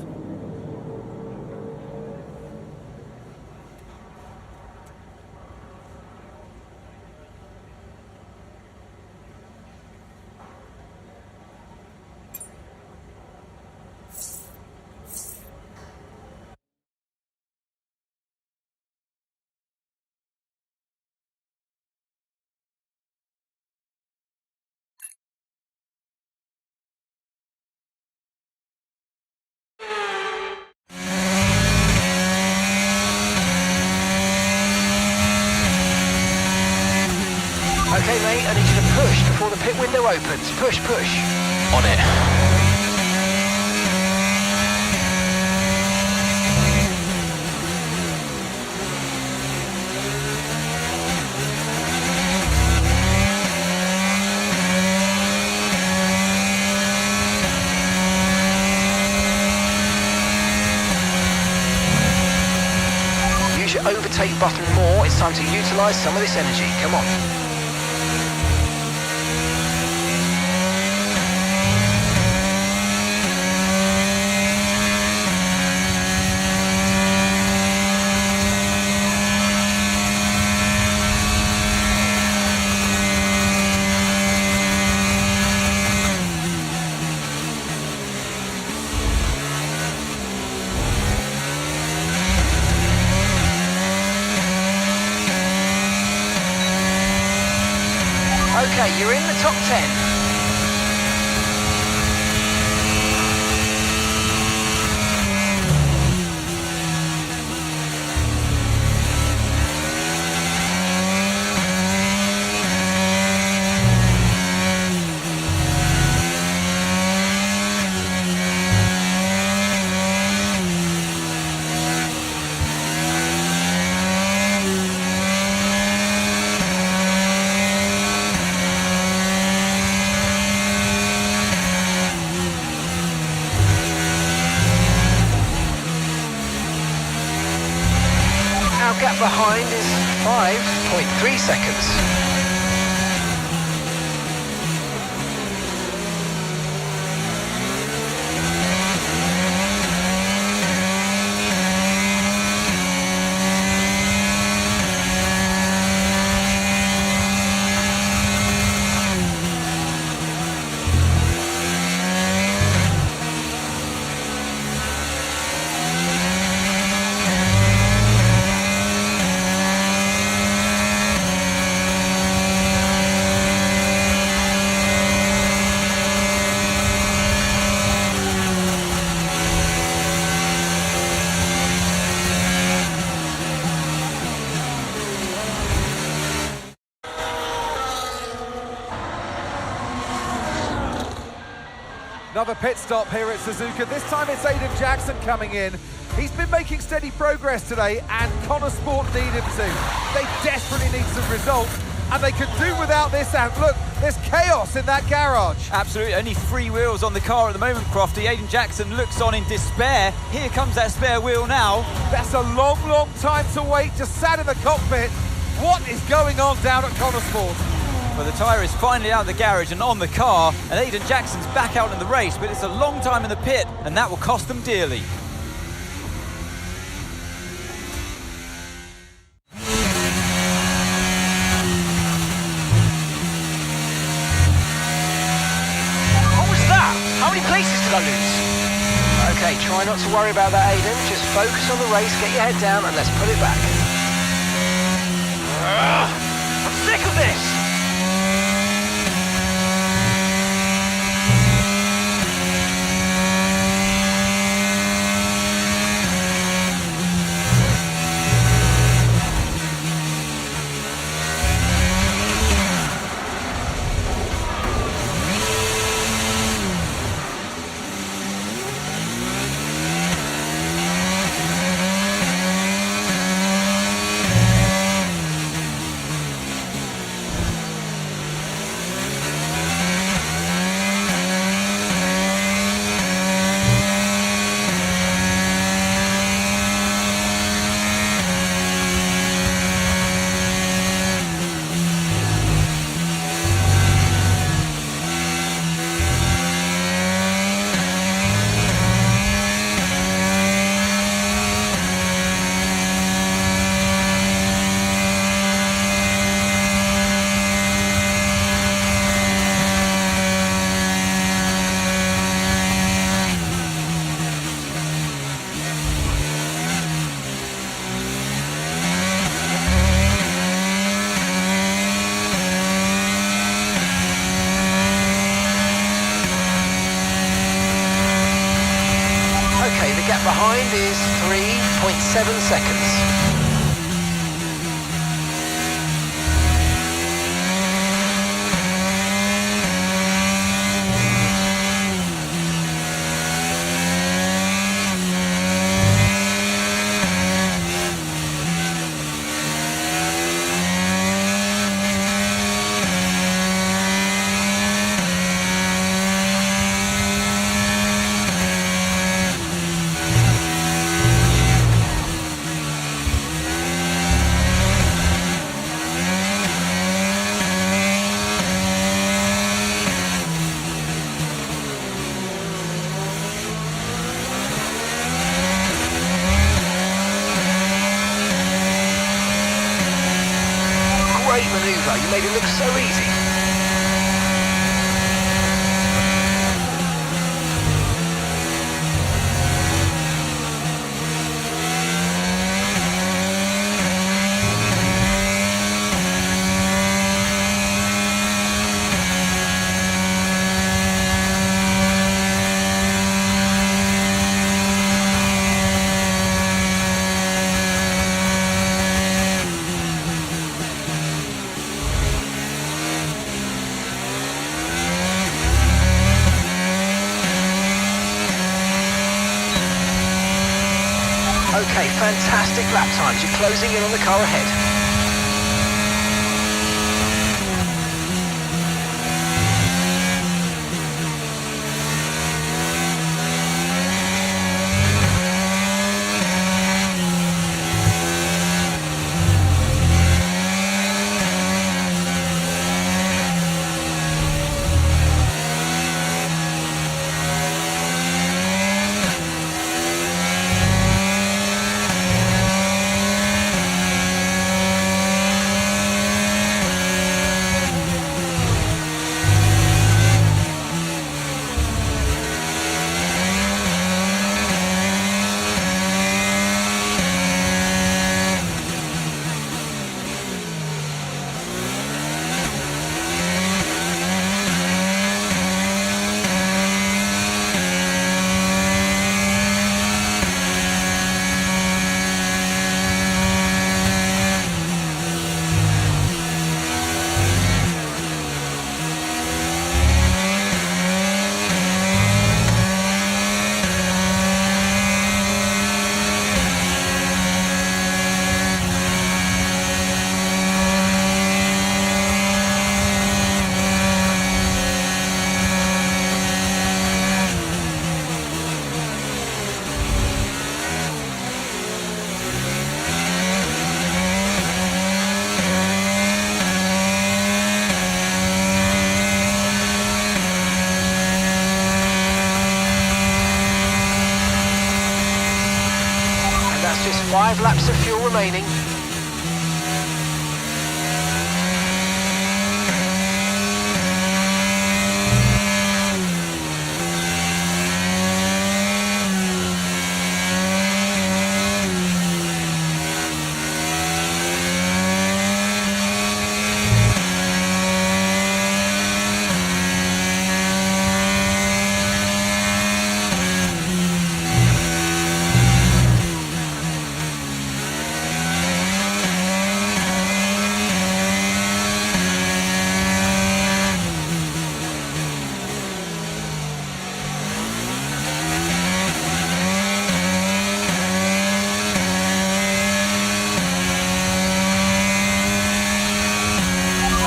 Okay, mate, I need you to push before the pit window opens. Push. On it. Use your overtake button more. It's time to utilise some of this energy. Come on. Okay, you're in the top 10. Our gap behind is 5.3 seconds. Another pit stop here at Suzuka. This time it's Aiden Jackson coming in. He's been making steady progress today, and Connor Sport need him to. They desperately need some results, and they could do without this. And look, there's chaos in that garage. Absolutely, only 3 wheels on the car at the moment, Crofty. Aiden Jackson looks on in despair. Here comes that spare wheel now. That's a long, long time to wait, just sat in the cockpit. What is going on down at Connor Sport? Well, the tyre is finally out of the garage and on the car, and Aiden Jackson's back out in the race, but it's a long time in the pit, and that will cost them dearly. How many places did I lose? Okay, try not to worry about that, Aiden. Just focus on the race, get your head down, and let's put it back. I'm sick of this! Gap behind is 3.7 seconds. Great manoeuvre, you made it look so easy. Okay, fantastic lap times. You're closing in on the car ahead. just 5 laps of fuel remaining.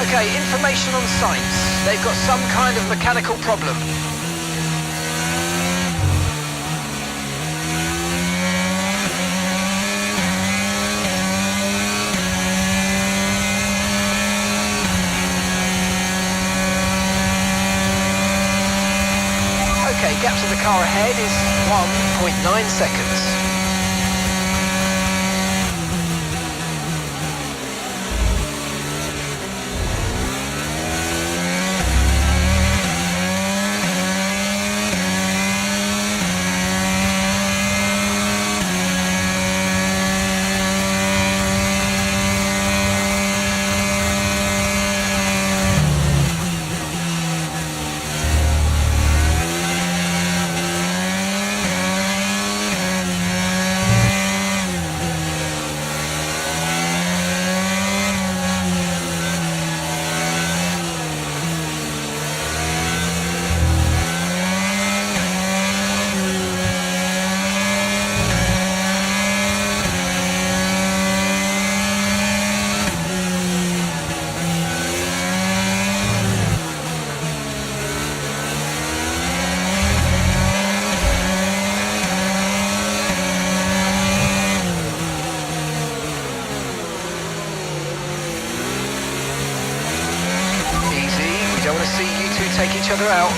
Okay, information on Sainz. They've got some kind of mechanical problem. Okay, gap to the car ahead is 1.9 seconds. Don't want to see you two take each other out.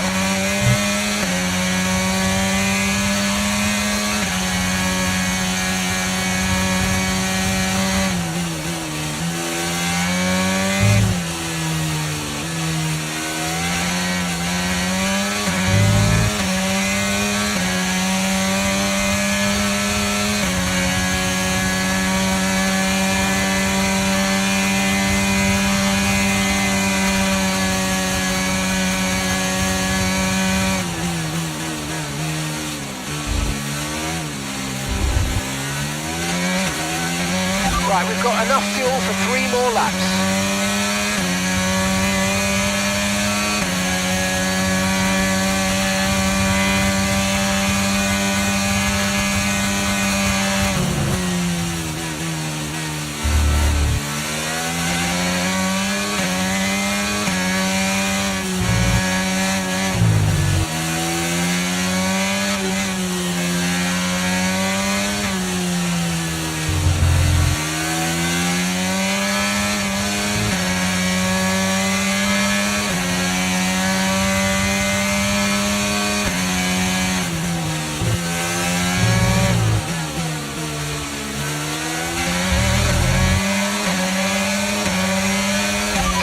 Right, we've got enough fuel for 3 more laps.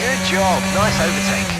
Good job, nice overtake.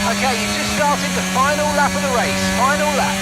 Okay, you've just started the final lap of the race. Final lap.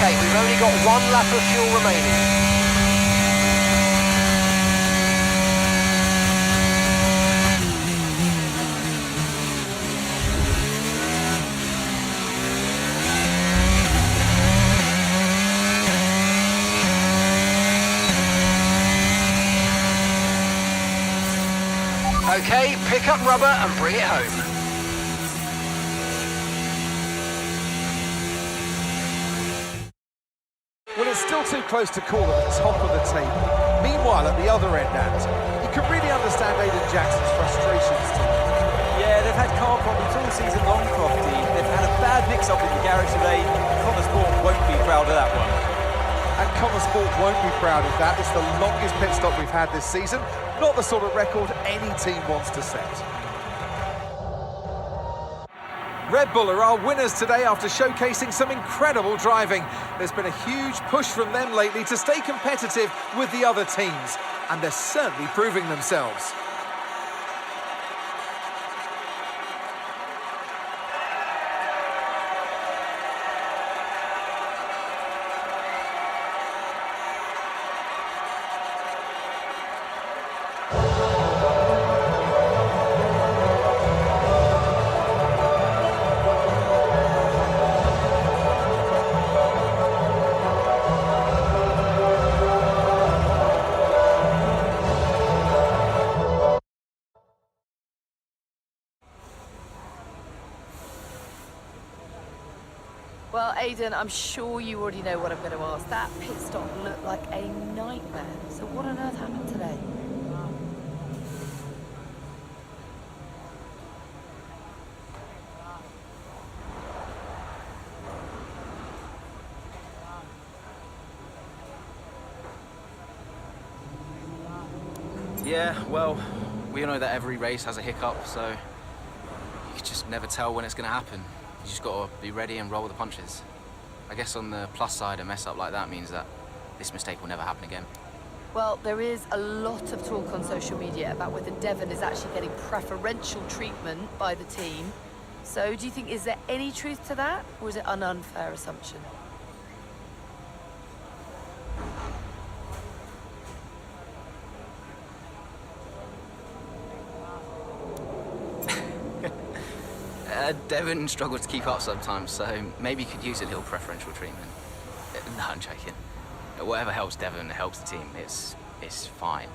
Okay, we've only got 1 lap of fuel remaining. Okay, pick up rubber and bring it home. Well, it's still too close to call at the top of the table. Meanwhile, at the other end, Ant, you can really understand Aiden Jackson's frustrations too. Yeah, they've had car problems all season long, Crofty. They've had a bad mix-up in the garage today. Connor Sport won't be proud of that one. And Connor Sport won't be proud of that. It's the longest pit stop we've had this season. Not the sort of record any team wants to set. Red Bull are our winners today after showcasing some incredible driving. There's been a huge push from them lately to stay competitive with the other teams, and they're certainly proving themselves. Well, Aiden, I'm sure you already know what I'm going to ask. That pit stop looked like a nightmare. So what on earth happened today? Yeah, well, we all know that every race has a hiccup, so you just never tell when it's going to happen. You just got to be ready and roll with the punches. I guess on the plus side, a mess up like that means that this mistake will never happen again. Well, there is a lot of talk on social media about whether Devon is actually getting preferential treatment by the team. So do you think, is there any truth to that, or is it an unfair assumption? Devon struggles to keep up sometimes, so maybe he could use a little preferential treatment. No, I'm joking. Whatever helps Devon helps the team. It's fine.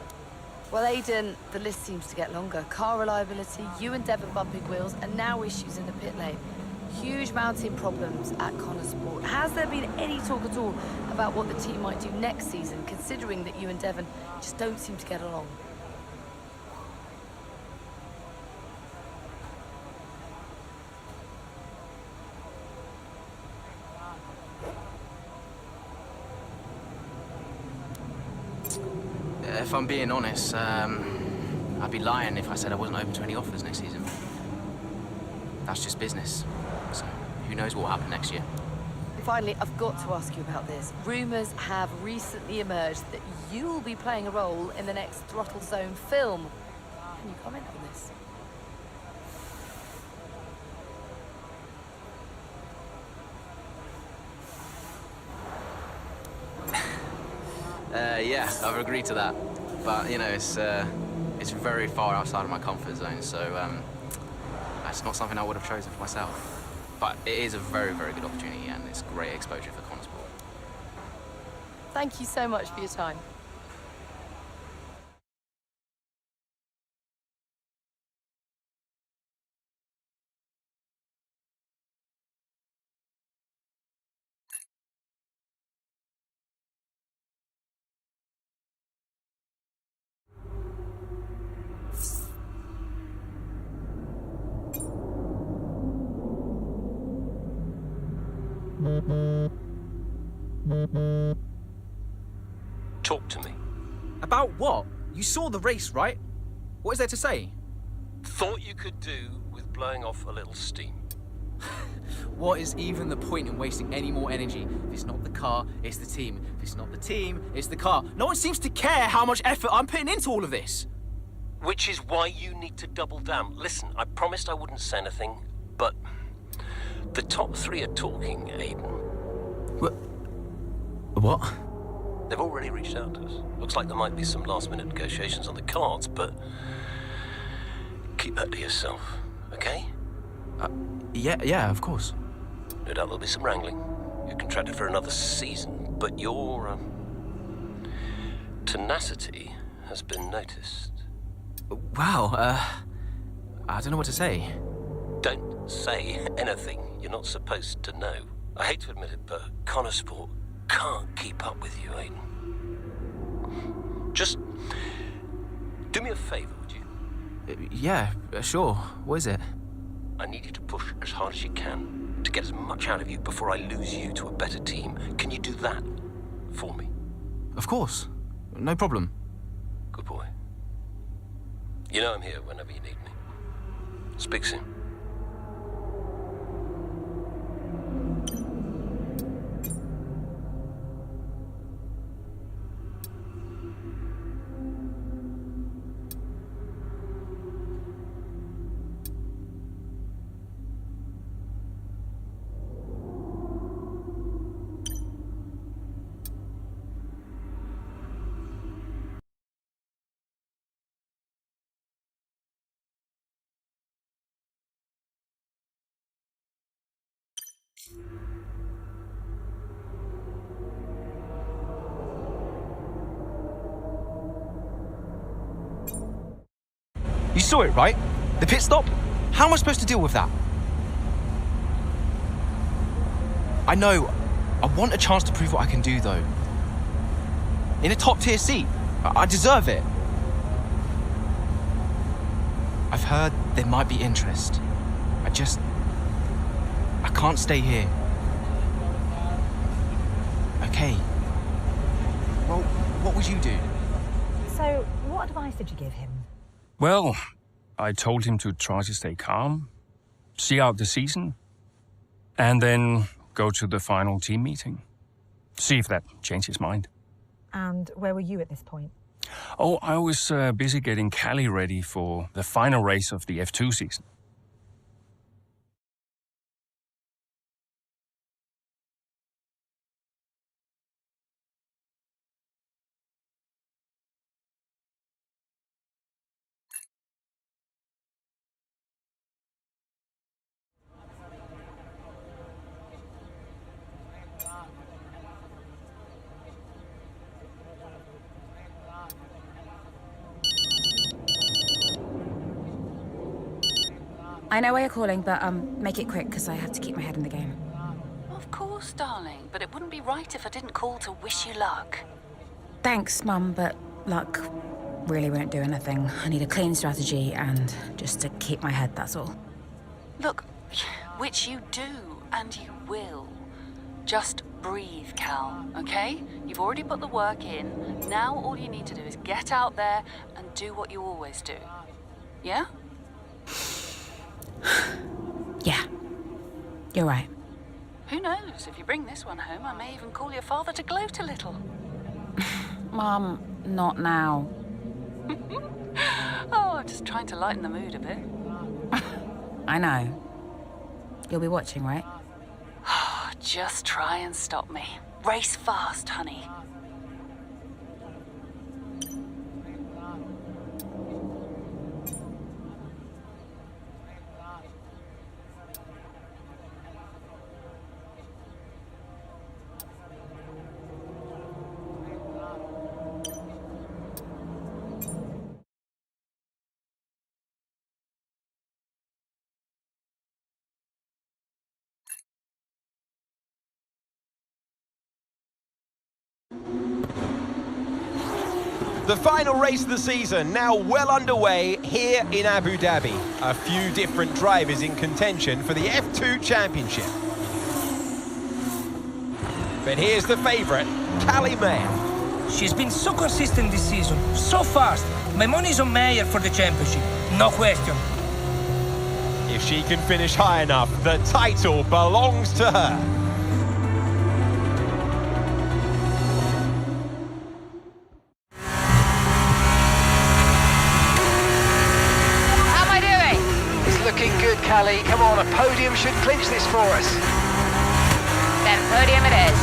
Well, Aiden, the list seems to get longer. Car reliability, you and Devon bumping wheels, and now issues in the pit lane. Huge mounting problems at Connor Sport. Has there been any talk at all about what the team might do next season, considering that you and Devon just don't seem to get along? If I'm being honest, I'd be lying if I said I wasn't open to any offers next season. That's just business. So who knows what will happen next year. Finally, I've got to ask you about this. Rumours have recently emerged that you'll be playing a role in the next Throttle Zone film. Can you comment on this? Yeah, I've agreed to that. But, you know, it's very far outside of my comfort zone, so it's not something I would have chosen for myself. But it is a very, very good opportunity, and it's great exposure for Connor Sport. Thank you so much for your time. Talk to me. About what? You saw the race, right? What is there to say? Thought you could do with blowing off a little steam. What is even the point in wasting any more energy? If it's not the car, it's the team. If it's not the team, it's the car. No one seems to care how much effort I'm putting into all of this. Which is why you need to double down. Listen, I promised I wouldn't say anything, but the top three are talking, Aiden. What? They've already reached out to us. Looks like there might be some last-minute negotiations on the cards, but keep that to yourself, okay? Yeah, of course. No doubt there'll be some wrangling. You're contracted for another season, but your tenacity has been noticed. Wow, I don't know what to say. Don't say anything you're not supposed to know. I hate to admit it, but Connor Sport can't keep up with you, Aiden. Just do me a favor, would you? Yeah, sure. What is it? I need you to push as hard as you can to get as much out of you before I lose you to a better team. Can you do that for me? Of course. No problem. Good boy. You know I'm here whenever you need me. Speak soon. You saw it, right? The pit stop? How am I supposed to deal with that? I know. I want a chance to prove what I can do, though. In a top-tier seat. I deserve it. I've heard there might be interest. I can't stay here. Okay. Well, what would you do? So, what advice did you give him? Well, I told him to try to stay calm, see out the season, and then go to the final team meeting. See if that changed his mind. And where were you at this point? Oh, I was busy getting Callie ready for the final race of the F2 season. I know why you're calling, but make it quick because I have to keep my head in the game. Of course, darling, but it wouldn't be right if I didn't call to wish you luck. Thanks, Mum, but luck really won't do anything. I need a clean strategy and just to keep my head, that's all. Look, which you do, and you will. Just breathe, Cal, okay? You've already put the work in. Now all you need to do is get out there and do what you always do. Yeah? Yeah, you're right. Who knows? If you bring this one home, I may even call your father to gloat a little. Mum, not now. Oh, I'm just trying to lighten the mood a bit. I know. You'll be watching, right? Just try and stop me. Race fast, honey. The final race of the season now well underway here in Abu Dhabi. A few different drivers in contention for the F2 Championship. But here's the favourite, Callie Mayer. She's been so consistent this season, so fast. My money's on Mayer for the championship, no question. If she can finish high enough, the title belongs to her. Looking good, Callie. Come on, a podium should clinch this for us. Then podium it is.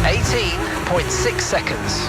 18.6 seconds.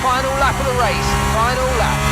Final lap of the race, final lap.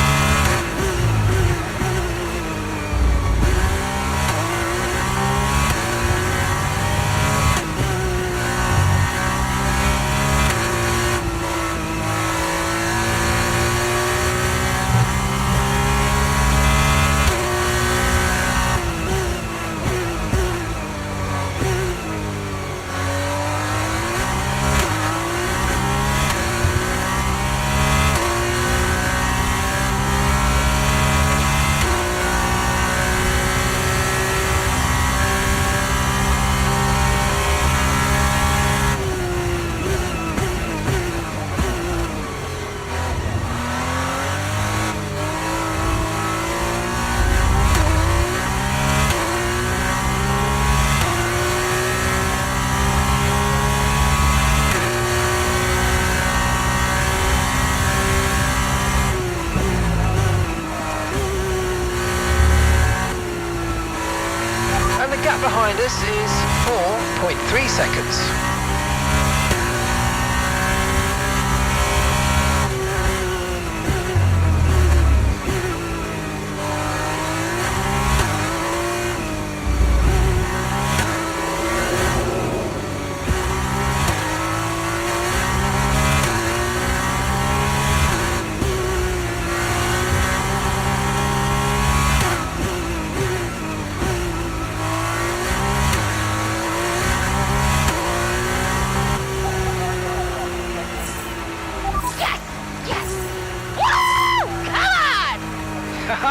Behind us is 4.3 seconds.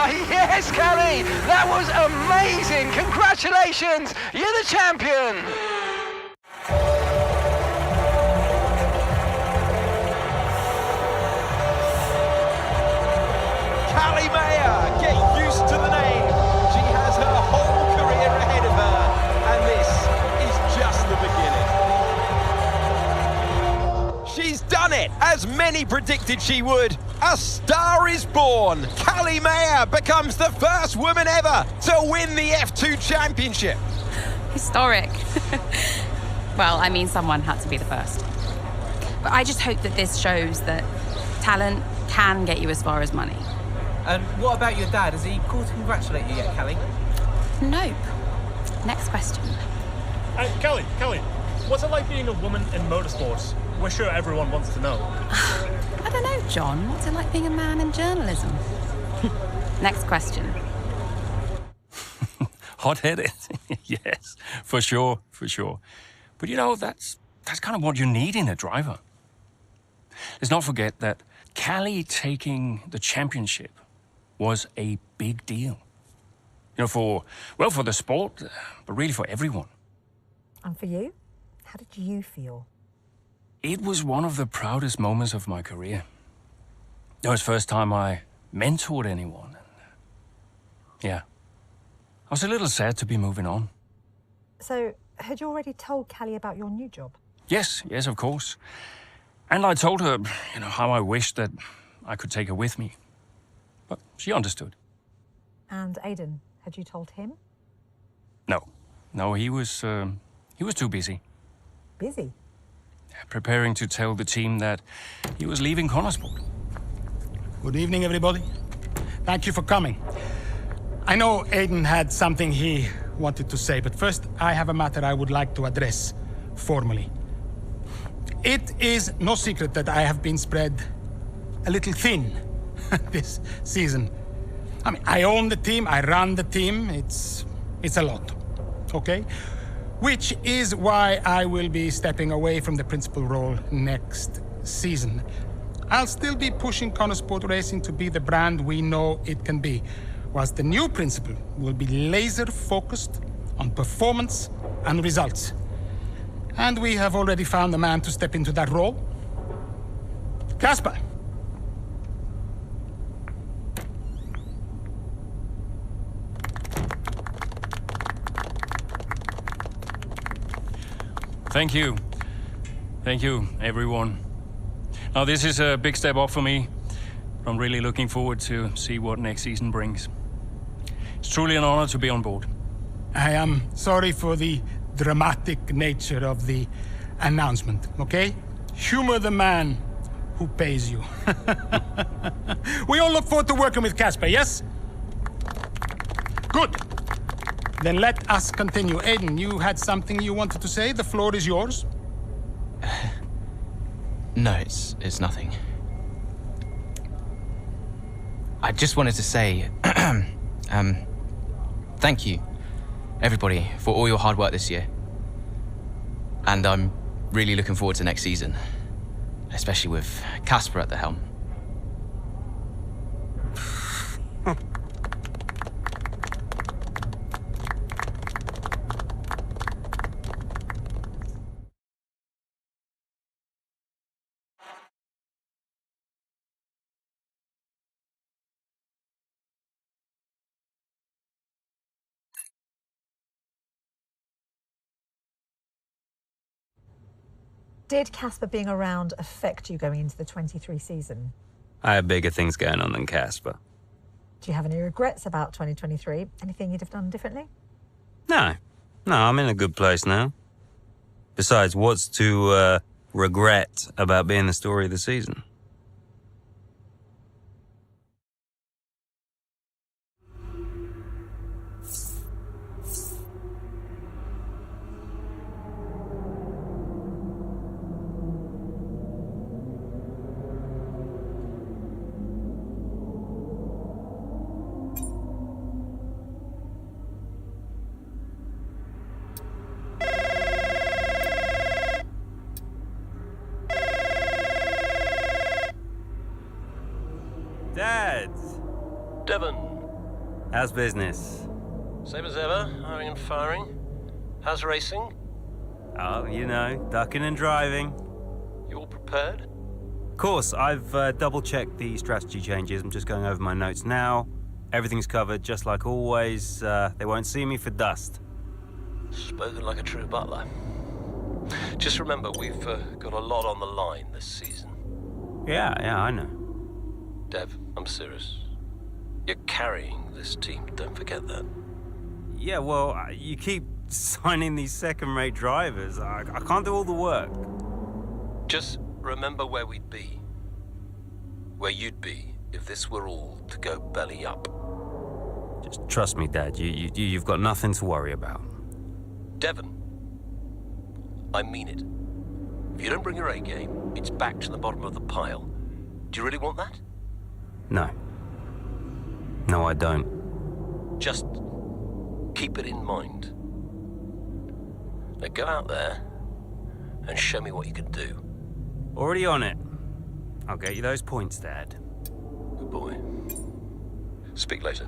Yes, Callie! That was amazing! Congratulations! You're the champion! Callie Mayer, get used to the name. She has her whole career ahead of her, and this is just the beginning. She's done it, as many predicted she would. A star is born. Callie Mayer becomes the first woman ever to win the F2 Championship. Historic. Well, I mean, someone had to be the first. But I just hope that this shows that talent can get you as far as money. And what about your dad? Has he called to congratulate you yet, Callie? Nope. Next question. Callie, what's it like being a woman in motorsports? We're sure everyone wants to know. I don't know, John. What's it like being a man in journalism? Next question. Hot-headed? Yes, for sure. But you know, that's kind of what you need in a driver. Let's not forget that Callie taking the championship was a big deal. You know, for the sport, but really for everyone. And for you? How did you feel? It was one of the proudest moments of my career. It was the first time I mentored anyone. Yeah. I was a little sad to be moving on. So, had you already told Callie about your new job? Yes, of course. And I told her, how I wished that I could take her with me. But she understood. And Aidan, had you told him? No, he was too busy. Busy? Preparing to tell the team that he was leaving Connorsport. Good evening, everybody. Thank you for coming. I know Aidan had something he wanted to say, but first I have a matter I would like to address formally. It is no secret that I have been spread a little thin this season. I mean, I own the team, I run the team, it's a lot, okay? Which is why I will be stepping away from the principal role next season. I'll still be pushing Connorsport Racing to be the brand we know it can be, whilst the new principal will be laser-focused on performance and results. And we have already found a man to step into that role. Casper. Thank you. Thank you, everyone. Now, this is a big step up for me. I'm really looking forward to see what next season brings. It's truly an honor to be on board. I am sorry for the dramatic nature of the announcement, okay? Humor the man who pays you. We all look forward to working with Casper, yes? Good. Then let us continue. Aidan, you had something you wanted to say? The floor is yours. No, it's nothing. I just wanted to say, thank you, everybody, for all your hard work this year. And I'm really looking forward to next season, especially with Casper at the helm. Did Casper being around affect you going into the 23 season? I have bigger things going on than Casper. Do you have any regrets about 2023? Anything you'd have done differently? No, I'm in a good place now. Besides, what's to regret about being the story of the season? Dad! Devon, How's business? Same as ever, hiring and firing. How's racing? Oh, you know, ducking and driving. You all prepared? Of course, I've double-checked the strategy changes. I'm just going over my notes now. Everything's covered, just like always. They won't see me for dust. Spoken like a true butler. Just remember, we've got a lot on the line this season. Yeah, I know. Dev, I'm serious. You're carrying this team, don't forget that. Yeah, well, you keep signing these second-rate drivers. I can't do all the work. Just remember where we'd be. Where you'd be if this were all to go belly up. Just trust me, Dad. You've got nothing to worry about. Devon, I mean it. If you don't bring your A game, it's back to the bottom of the pile. Do you really want that? No. No, I don't. Just keep it in mind. Now go out there and show me what you can do. Already on it. I'll get you those points, Dad. Good boy. Speak later.